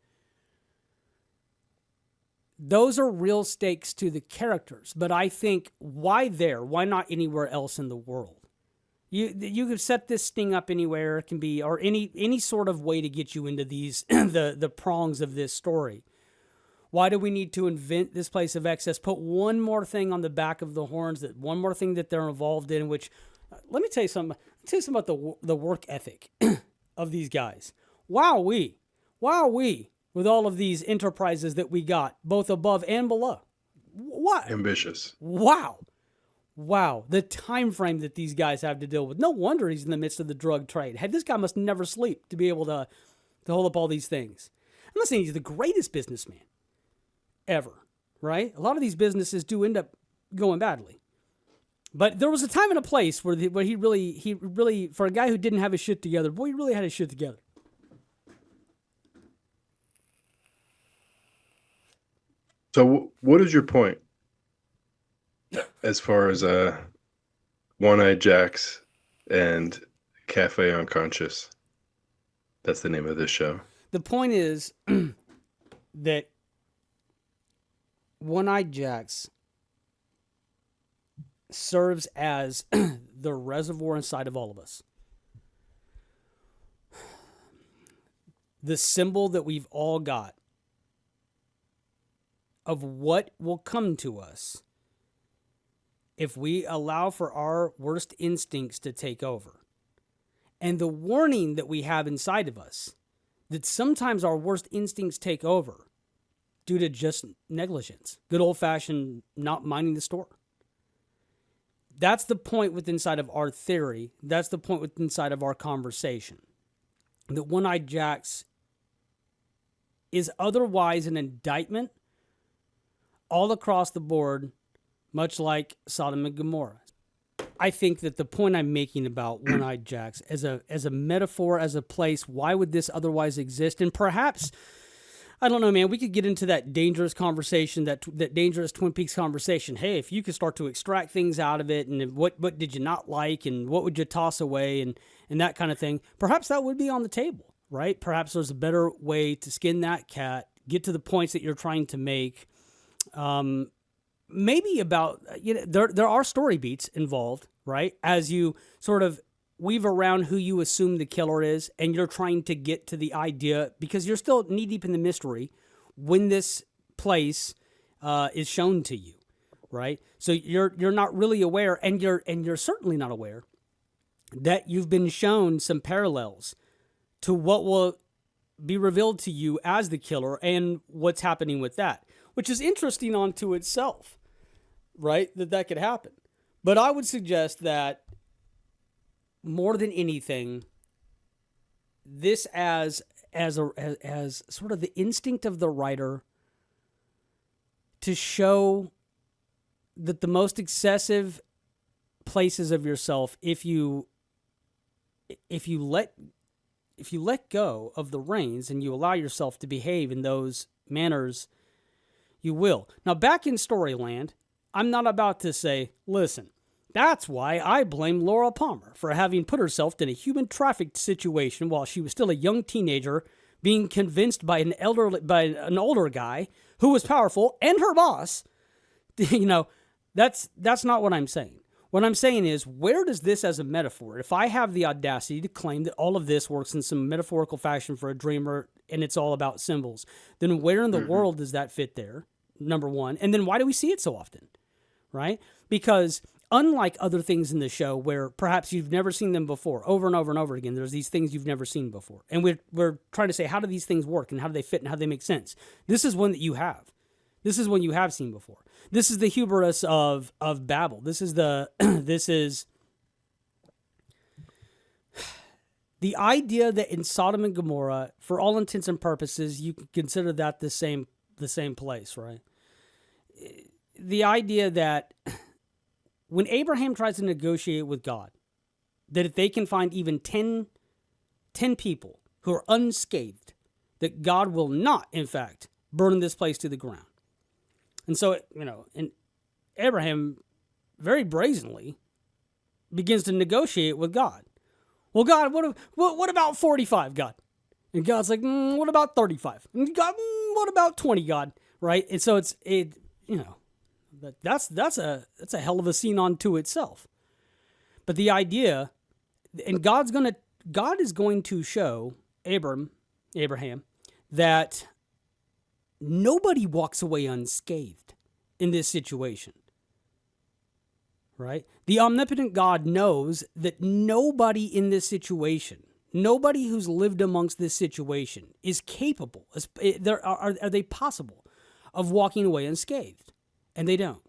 Those are real stakes to the characters, but I think why there? Why not anywhere else in the world? You could set this sting up anywhere. It can be, or any sort of way to get you into these the prongs of this story. Why do we need to invent this place of excess? Put one more thing on the back of the horns, that one more thing that they're involved in. Which, let me tell you something. About the work ethic of these guys. Wowee, with all of these enterprises that we got, both above and below. What? Ambitious. Wow. The time frame that these guys have to deal with. No wonder he's in the midst of the drug trade. This guy must never sleep to be able to hold up all these things. I'm not saying he's the greatest businessman ever, right? A lot of these businesses do end up going badly. But there was a time and a place where he really, for a guy who didn't have his shit together, boy, he really had his shit together. So what is your point as far as One-Eyed Jacks and Cafe Unconscious? That's the name of this show. The point is that One-Eyed Jacks serves as the reservoir inside of all of us. The symbol that we've all got of what will come to us if we allow for our worst instincts to take over. And the warning that we have inside of us that sometimes our worst instincts take over due to just negligence, good old-fashioned not minding the store. That's the point within inside of our theory. That's the point within inside of our conversation. That One-Eyed Jacks is otherwise an indictment all across the board, much like Sodom and Gomorrah. I think that the point I'm making about One-Eyed Jacks as a metaphor, as a place, why would this otherwise exist? And perhaps, I don't know, man, we could get into that dangerous conversation, that dangerous Twin Peaks conversation. Hey, if you could start to extract things out of it, and what did you not like, and what would you toss away, and that kind of thing, perhaps that would be on the table, right? Perhaps there's a better way to skin that cat, get to the points that you're trying to make. Maybe about, there are story beats involved, right? As you sort of weave around who you assume the killer is, and you're trying to get to the idea, because you're still knee deep in the mystery when this place is shown to you, right? So you're not really aware, and you're certainly not aware that you've been shown some parallels to what will be revealed to you as the killer and what's happening with that, which is interesting unto itself, right? That could happen. But I would suggest that more than anything, this as sort of the instinct of the writer to show that the most excessive places of yourself, if you let go of the reins and you allow yourself to behave in those manners, you will. Now, back in Storyland, I'm not about to say, listen, that's why I blame Laura Palmer for having put herself in a human trafficked situation while she was still a young teenager, being convinced by an older guy who was powerful and her boss. That's not what I'm saying. What I'm saying is, where does this as a metaphor, if I have the audacity to claim that all of this works in some metaphorical fashion for a dreamer and it's all about symbols, then where in the world does that fit there? Number one. And then why do we see it so often? Right? Because unlike other things in the show where perhaps you've never seen them before, over and over and over again, there's these things you've never seen before. And we're trying to say, how do these things work and how do they fit and how do they make sense? This is one that you have. This is one you have seen before. This is the hubris of Babel. This is the idea that in Sodom and Gomorrah, for all intents and purposes, you can consider that the same place, right? The idea that when Abraham tries to negotiate with God, that if they can find even 10 people who are unscathed, that God will not, in fact, burn this place to the ground. And so, and Abraham very brazenly begins to negotiate with God. Well, God, what about 45, God? And God's like, what about 35? And God, what about 20, God? Right? And so that's a hell of a scene unto itself. But the idea, and God is going to show Abraham, that nobody walks away unscathed in this situation. Right? The omnipotent God knows that nobody in this situation, nobody who's lived amongst this situation is capable, are they possible of walking away unscathed? And they don't.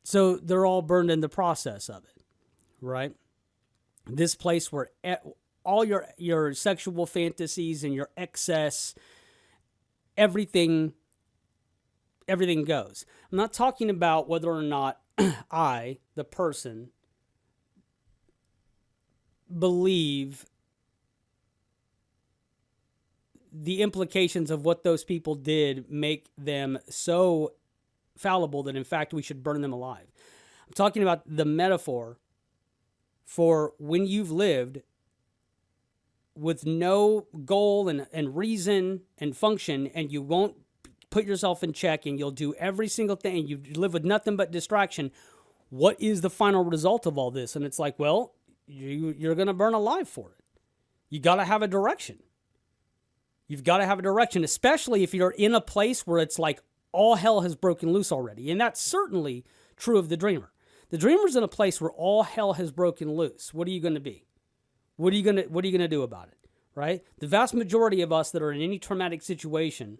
So they're all burned in the process of it, right? This place where all your sexual fantasies and your excess, everything goes. I'm not talking about whether or not I, the person, believe the implications of what those people did make them so fallible that in fact we should burn them alive. I'm talking about the metaphor for when you've lived with no goal and reason and function, and you won't put yourself in check, and you'll do every single thing, you live with nothing but distraction. What is the final result of all this? And it's like, well, you're going to burn alive for it. You got to have a direction. You've got to have a direction, especially if you're in a place where it's like all hell has broken loose already. And that's certainly true of the dreamer. The dreamer's in a place where all hell has broken loose. What are you going to be? What are you going to do about it? Right? The vast majority of us that are in any traumatic situation,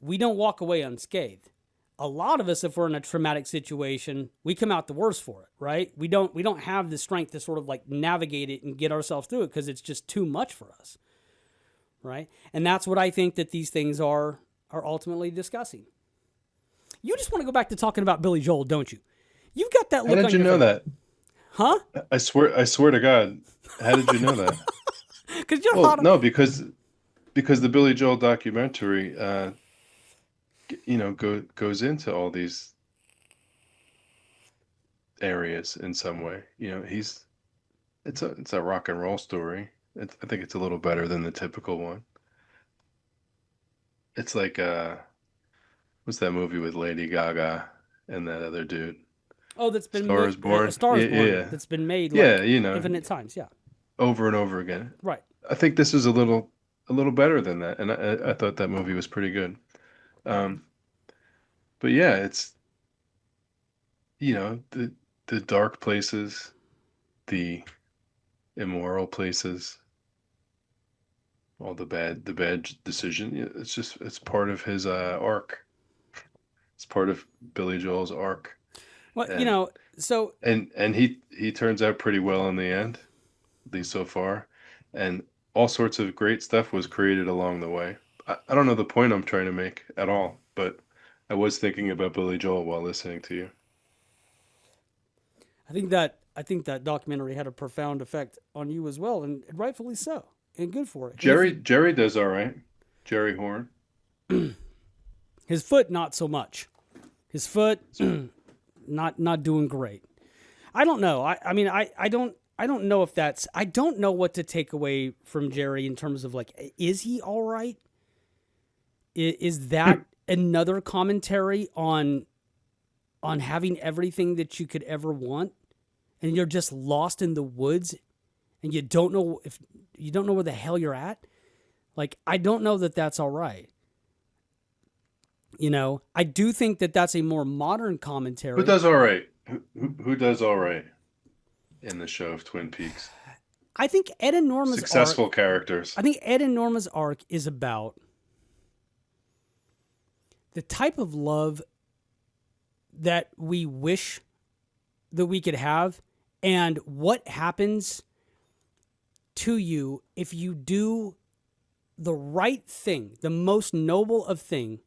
we don't walk away unscathed. A lot of us, if we're in a traumatic situation, we come out the worse for it, right? We don't have the strength to sort of like navigate it and get ourselves through it because it's just too much for us, right? And that's what I think that these things are ultimately discussing. You just want to go back to talking about Billy Joel, don't you? You've got that look on your face. How did you know that? Huh? I swear to God. How did you know that? Because you're hot. No, because the Billy Joel documentary, goes into all these areas in some way. It's a rock and roll story. I think it's a little better than the typical one. It's like what's that movie with Lady Gaga and that other dude? Oh, that's been Star is Born. Star is Born. Yeah. That's been made infinite times. Yeah. Over and over again. Right. I think this is a little better than that, and I thought that movie was pretty good. But yeah, it's the dark places, the immoral places, all the bad decision. It's part of his arc. It's part of Billy Joel's arc. Well, so and he turns out pretty well in the end, at least so far, and all sorts of great stuff was created along the way. I don't know the point I'm trying to make at all, but I was thinking about Billy Joel while listening to you. I think that documentary had a profound effect on you as well, and rightfully so, and good for it. Jerry does all right. Jerry Horn. His foot, not so much. His foot, not doing great. I don't know. I don't know if that's. I don't know what to take away from Jerry in terms of like, is he all right? Is that another commentary on on having everything that you could ever want, and you're just lost in the woods, and you don't know where the hell you're at. Like, I don't know that that's all right. I do think that that's a more modern commentary. Who does all right? Who does all right in the show of Twin Peaks? I think Ed and Norma's successful characters. I think Ed and Norma's arc is about the type of love that we wish that we could have, and what happens to you if you do the right thing, the most noble of thing.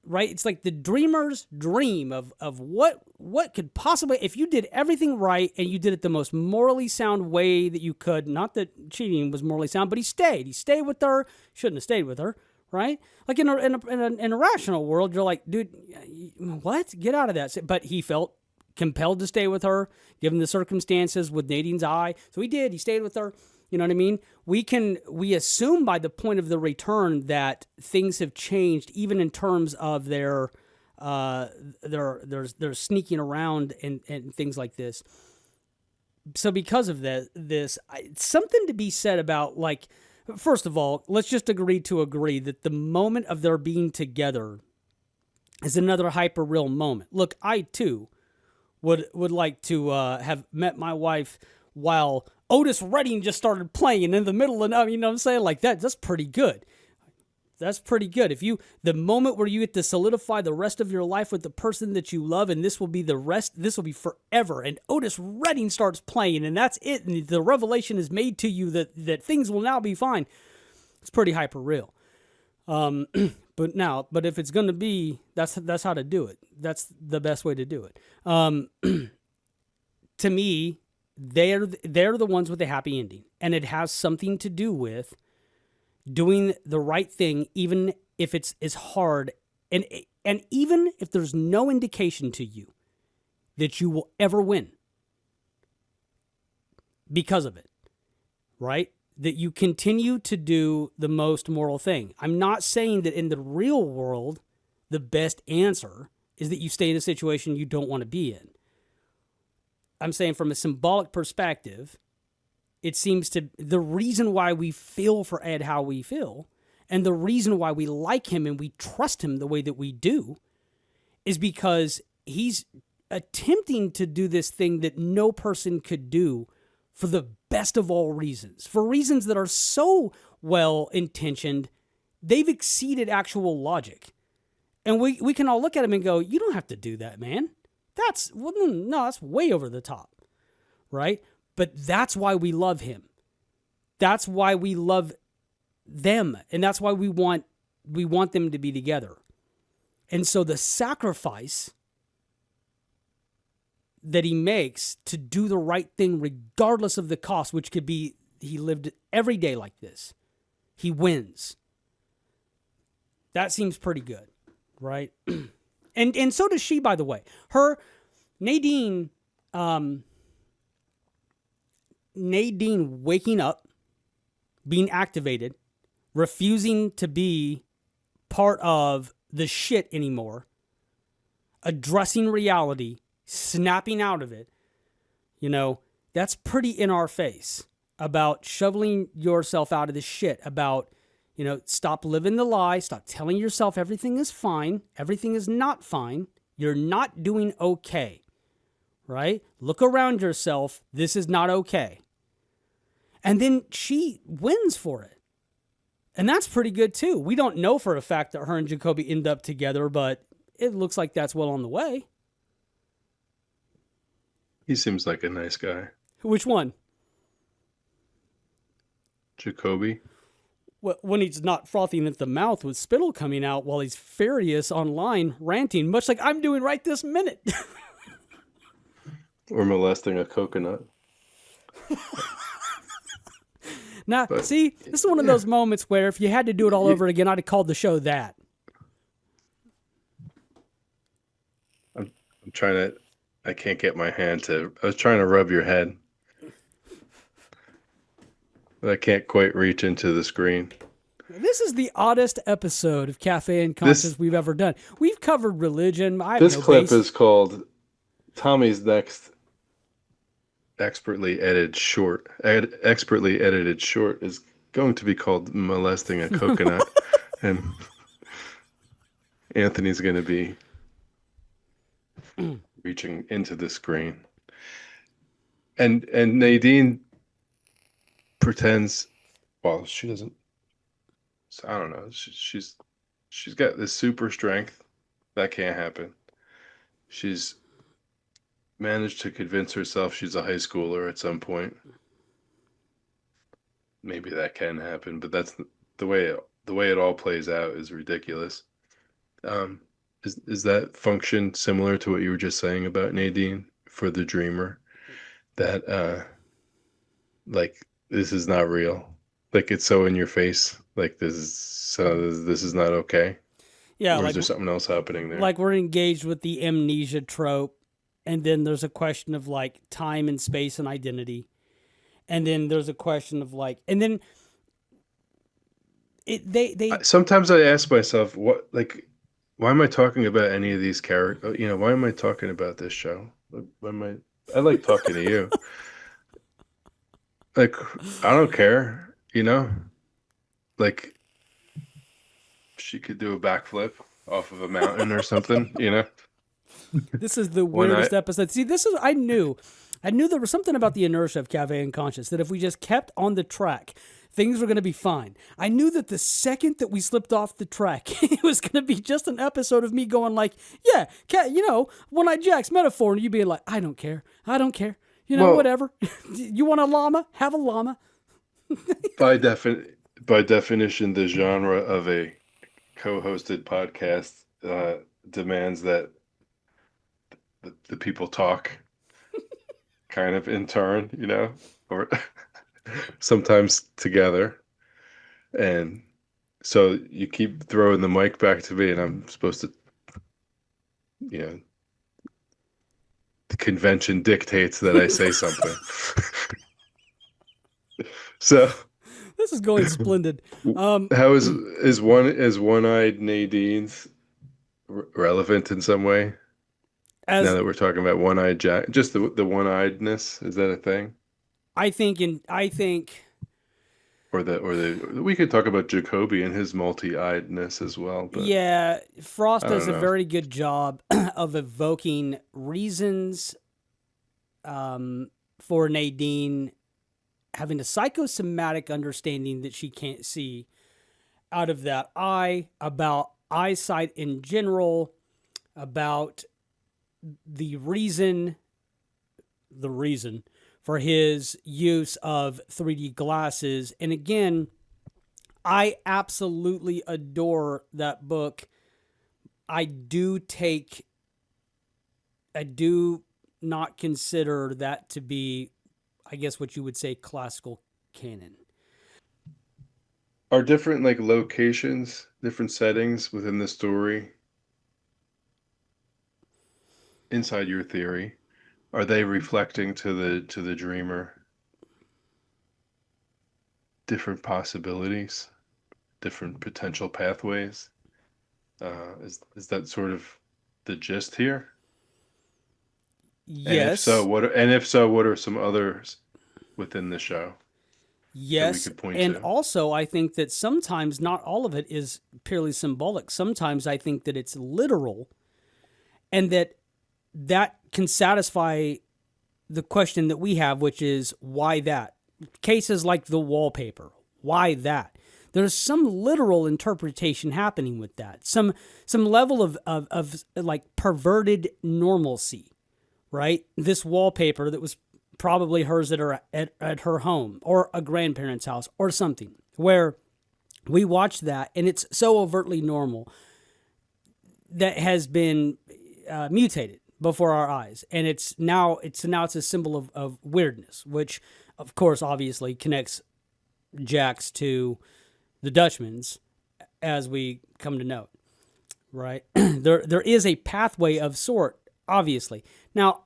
Right? It's like the dreamer's dream of what could possibly, if you did everything right and you did it the most morally sound way that you could. Not that cheating was morally sound, but he stayed with her. Shouldn't have stayed with her, right? Like in a rational world, you're like, dude, what? Get out of that. But he felt compelled to stay with her, given the circumstances with Nadine's eye. So he did. He stayed with her. You know what I mean? We assume by the point of the return that things have changed, even in terms of their sneaking around and things like this. So because of that, something to be said about, like, first of all, let's just agree that the moment of their being together is another hyper real moment. Look, I too would like to have met my wife while Otis Redding just started playing in the middle of, you know what I'm saying? Like that's pretty good. That's pretty good. The moment where you get to solidify the rest of your life with the person that you love, and this will be forever, and Otis Redding starts playing, and that's it, and the revelation is made to you that things will now be fine. It's pretty hyper real. But if it's going to be, that's how to do it. That's the best way to do it. To me, they're the ones with the happy ending, and it has something to do with doing the right thing, even if it's hard, and even if there's no indication to you that you will ever win because of it, right? That you continue to do the most moral thing. I'm not saying that in the real world, the best answer is that you stay in a situation you don't want to be in. I'm saying from a symbolic perspective, it seems to, the reason why we feel for Ed how we feel, and the reason why we like him and we trust him the way that we do, is because he's attempting to do this thing that no person could do for the best of all reasons. For reasons that are so well-intentioned, they've exceeded actual logic. And we can all look at him and go, you don't have to do that, man. That's way over the top, right? But that's why we love him. That's why we love them, and that's why we want them to be together. And so the sacrifice that he makes to do the right thing regardless of the cost, which could be he lived every day like this, he wins. That seems pretty good, right? And so does she, by the way. Nadine waking up, being activated, refusing to be part of the shit anymore, addressing reality, snapping out of it, that's pretty in our face about shoveling yourself out of the shit, about, stop living the lie, stop telling yourself everything is fine, everything is not fine, you're not doing okay, right? Look around yourself, this is not okay. And then she wins for it. And that's pretty good too. We don't know for a fact that her and Jacoby end up together, but it looks like that's well on the way. He seems like a nice guy. Which one? Jacoby. Well, when he's not frothing at the mouth with spittle coming out while he's furious online, ranting, much like I'm doing right this minute. Or molesting a coconut. Now, see, this is one of those moments where if you had to do it all over again, I'd have called the show that. I'm trying to, I can't get my hand to, I was trying to rub your head. But I can't quite reach into the screen. This is the oddest episode of Cafe and This Conscious we've ever done. We've covered religion. I have this no clip base. is called Tommy's next expertly edited short is going to be called Molesting a Coconut. And Anthony's going to be reaching into the screen. And Nadine pretends, well, she doesn't, I don't know. She's got this super strength. That can't happen. She's managed to convince herself she's a high schooler at some point. Maybe that can happen, but that's the way it all plays out is ridiculous. Is that function similar to what you were just saying about Nadine for the dreamer? That like this is not real. Like it's so in your face. Like this is not okay. Yeah, Or is like there something else happening there? we're engaged with the amnesia trope, and then there's a question of like time and space and identity, and then there's a question of like, and then they Sometimes I ask myself, why am I talking about any of these characters? Why am I talking about this show? Why am I like talking to you. Like, I don't care, Like, she could do a backflip off of a mountain or something. This is the When I, weirdest episode. See, this is I knew there was something about the inertia of Cafe and Conscious that if we just kept on the track, things were going to be fine. I knew that the second that we slipped off the track, it was going to be just an episode of me going like, yeah, One-Eyed Jack's metaphor, and you being like, I don't care. well, Whatever. You want a llama? Have a llama. by definition, the genre of a co-hosted podcast demands that the people talk kind of in turn, or sometimes together. And so you keep throwing the mic back to me, and I'm supposed to, the convention dictates that I say something. So This is going splendid. how is one-eyed Nadine's relevant in some way? As Now that we're talking about one-eyed Jack, just the one-eyedness, is that a thing? I think Or we could talk about Jacoby and his multi-eyedness as well, but yeah, Frost I does don't a know. very good job of evoking reasons for Nadine having a psychosomatic understanding that she can't see out of that eye, about eyesight in general, about the reason for his use of 3D glasses. And again, I absolutely adore that book. I do not consider that to be, I guess, what you would say classical canon. Are different like locations, different settings within the story inside your theory, are they reflecting to the dreamer different possibilities, different potential pathways? Is that sort of the gist here? And if so, Yes, what are some others within the show that we yes. could point And to? also, I think that sometimes not all of it is purely symbolic. Sometimes I think that it's literal, and that can satisfy the question that we have, which is why that? Cases like the wallpaper, why that? There's some literal interpretation happening with that. Some level of like perverted normalcy, right? This wallpaper that was probably hers at her home or a grandparent's house or something, where we watch that and it's so overtly normal that has been mutated before our eyes, and it's now a symbol of weirdness, which of course obviously connects Jax to the Dutchman's, as we come to note, right? There is a pathway of sort, obviously. Now,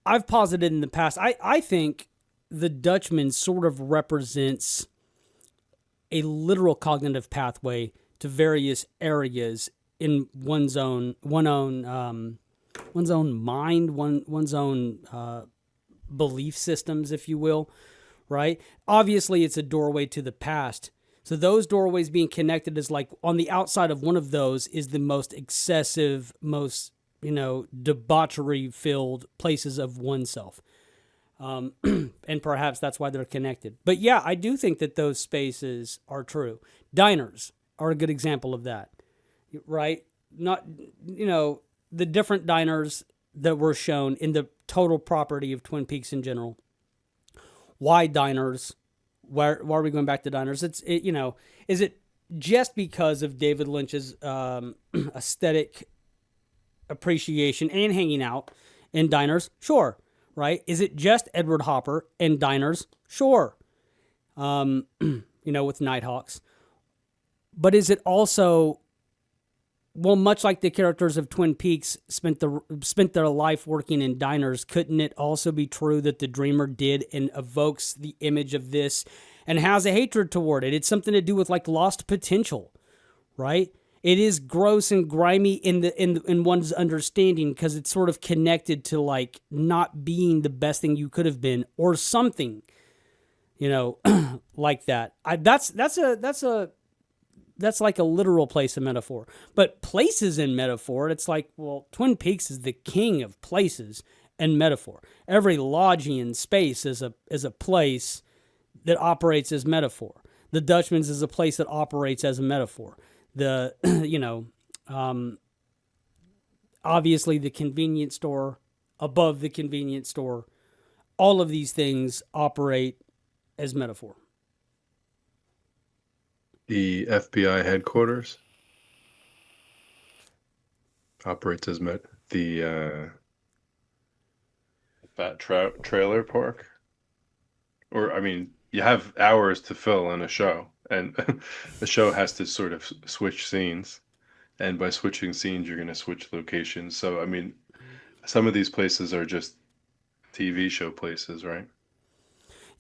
I've posited in the past, I think the Dutchman sort of represents a literal cognitive pathway to various areas in one's own mind, one's own belief systems, if you will, right? Obviously, it's a doorway to the past. So those doorways being connected is like on the outside of one of those is the most excessive, most, debauchery-filled places of oneself. And perhaps that's why they're connected. But yeah, I do think that those spaces are true. Diners are a good example of that, right? Not, the different diners that were shown in the total property of Twin Peaks in general. Why diners? Why are we going back to diners? Is it just because of David Lynch's aesthetic appreciation and hanging out in diners? Sure. Right? Is it just Edward Hopper and diners? Sure. With Nighthawks. But is it also, much like the characters of Twin Peaks spent their life working in diners, couldn't it also be true that the dreamer did and evokes the image of this and has a hatred toward it? It's something to do with like lost potential, right? It is gross and grimy in one's understanding because it's sort of connected to like not being the best thing you could have been or something, like that. That's like a literal place in metaphor. But places in metaphor, it's like, Twin Peaks is the king of places and metaphor. Every Logian space is a place that operates as metaphor. The Dutchman's is a place that operates as a metaphor. The, obviously the convenience store, above the convenience store, all of these things operate as metaphor. The FBI headquarters operates as the fat trailer park. Or, I mean, you have hours to fill in a show, and the show has to sort of switch scenes. And by switching scenes, you're going to switch locations. So, I mean, some of these places are just TV show places, right?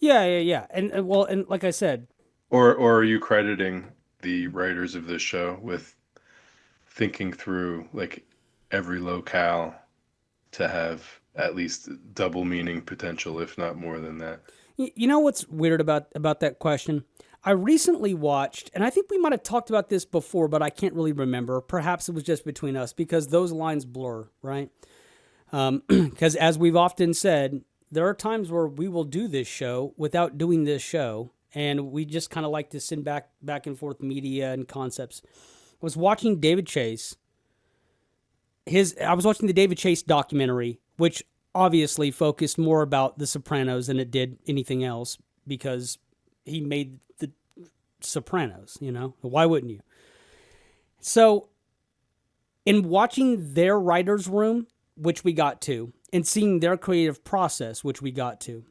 Yeah. And like I said, Or are you crediting the writers of this show with thinking through like every locale to have at least double meaning potential, if not more than that? You know what's weird about that question? I recently watched, and I think we might have talked about this before, but I can't really remember. Perhaps it was just between us because those lines blur, right? Because as we've often said, there are times where we will do this show without doing this show, and we just kind of like to send back and forth media and concepts. I was watching David Chase. I was watching the David Chase documentary, which obviously focused more about The Sopranos than it did anything else because he made The Sopranos, Why wouldn't you? So, in watching their writer's room, which we got to, and seeing their creative process, which we got to,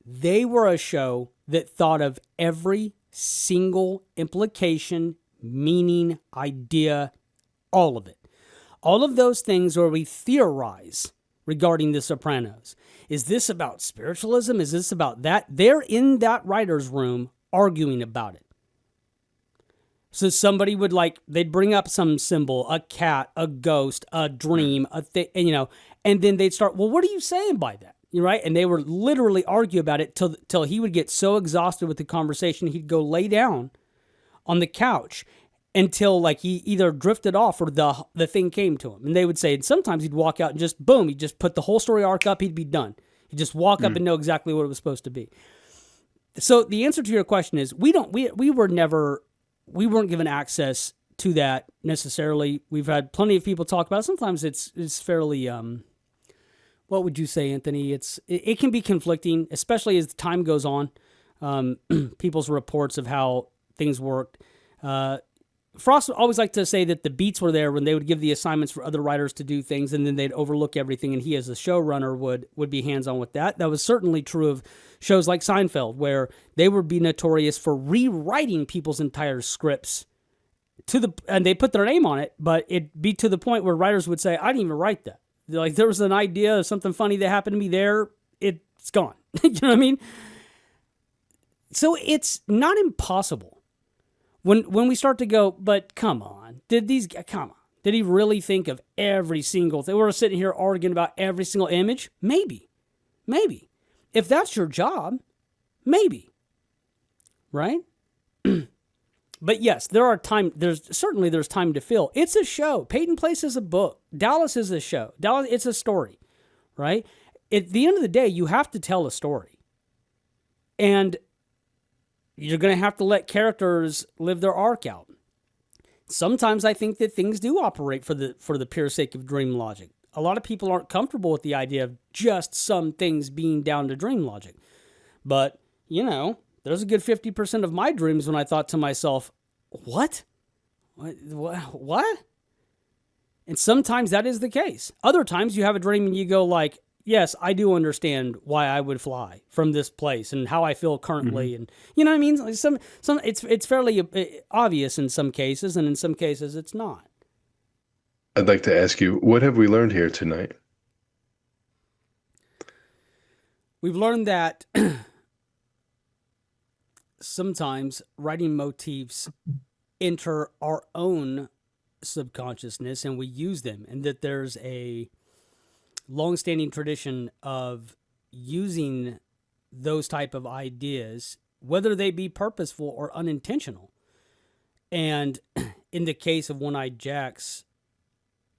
they were a show that thought of every single implication, meaning, idea, all of it. All of those things where we theorize regarding The Sopranos. Is this about spiritualism? Is this about that? They're in that writer's room arguing about it. So somebody would they'd bring up some symbol, a cat, a ghost, a dream, a thing, and then they'd start, well, what are you saying by that? Right? And they would literally argue about it till he would get so exhausted with the conversation, he'd go lay down on the couch until he either drifted off or the thing came to him. And they would say, and sometimes he'd walk out and just boom, he'd just put the whole story arc up, he'd be done. He'd just walk up and know exactly what it was supposed to be. So the answer to your question is we weren't given access to that necessarily. We've had plenty of people talk about it. Sometimes it's fairly what would you say, Anthony? It can be conflicting, especially as time goes on. People's reports of how things worked. Frost always liked to say that the beats were there when they would give the assignments for other writers to do things, and then they'd overlook everything, and he as a showrunner would be hands-on with that. That was certainly true of shows like Seinfeld, where they would be notorious for rewriting people's entire scripts and they put their name on it, but it'd be to the point where writers would say, I didn't even write that. There was an idea of something funny that happened to me there, it's gone. You know what I mean? So it's not impossible. When we start to go, but come on, did he really think of every single thing? We're sitting here arguing about every single image? Maybe. If that's your job, maybe. Right? But yes, there's time to fill. It's a show. Peyton Place is a book. Dallas is a show. Dallas, it's a story. Right? At the end of the day, you have to tell a story. And you're going to have to let characters live their arc out. Sometimes I think that things do operate for the pure sake of dream logic. A lot of people aren't comfortable with the idea of just some things being down to dream logic. But, there's a good 50% of my dreams when I thought to myself, what? What? And sometimes that is the case. Other times you have a dream and you go like, yes, I do understand why I would fly from this place and how I feel currently. And you know what I mean? Like some it's fairly obvious in some cases, and in some cases it's not. I'd like to ask you, what have we learned here tonight? We've learned that sometimes writing motifs enter our own subconsciousness and we use them, and that there's a long-standing tradition of using those type of ideas, whether they be purposeful or unintentional. And in the case of One-Eyed Jacks,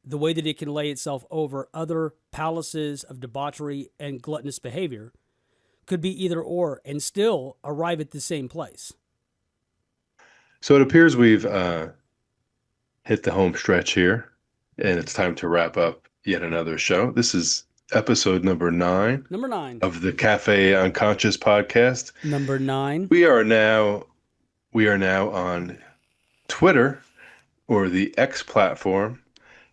the way that it can lay itself over other palaces of debauchery and gluttonous behavior could be either or and still arrive at the same place. So it appears we've hit the home stretch here, and it's time to wrap up yet another show. This is episode number 9. Number 9. Of the Cafe Unconscious podcast. Number 9. We are now on Twitter, or the X platform,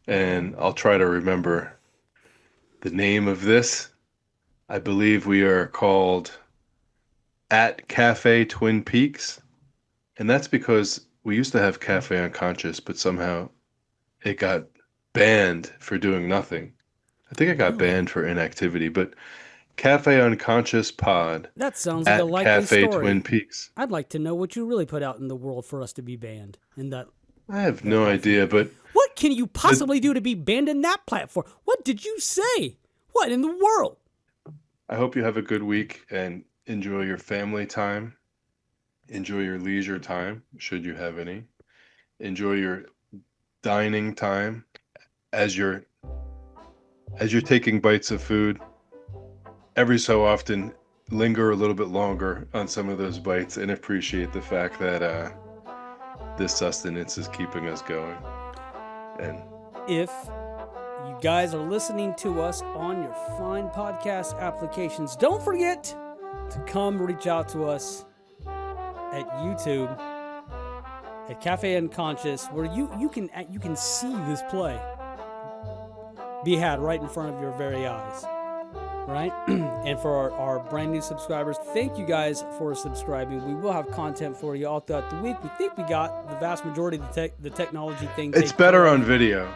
and I'll try to remember the name of this. I believe we are called @Cafe Twin Peaks, and that's because we used to have Cafe Unconscious, but somehow it got banned for doing nothing. I think I got banned for inactivity, but Cafe Unconscious Pod. That sounds like a likely Cafe story. Twin Peaks. I'd like to know what you really put out in the world for us to be banned in that. I have no idea, but what can you possibly do to be banned in that platform? What did you say? What in the world? I hope you have a good week and enjoy your family time. Enjoy your leisure time, should you have any. Enjoy your dining time as you're taking bites of food. Every so often, linger a little bit longer on some of those bites and appreciate the fact that this sustenance is keeping us going. And if you guys are listening to us on your fine podcast applications, don't forget to come reach out to us at YouTube at Cafe Unconscious, where you can see this play be had right in front of your very eyes, right? And for our brand new subscribers, thank you guys for subscribing. We will have content for you all throughout the week. We think we got the vast majority of the technology thing. It's better on video.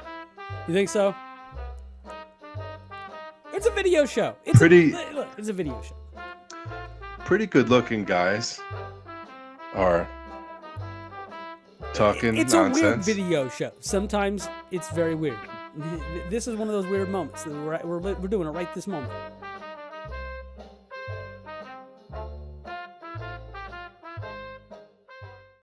You think so? It's a video show. It's a video show. Pretty good-looking guys are talking it's nonsense. It's a weird video show. Sometimes it's very weird. This is one of those weird moments. We're doing it right this moment.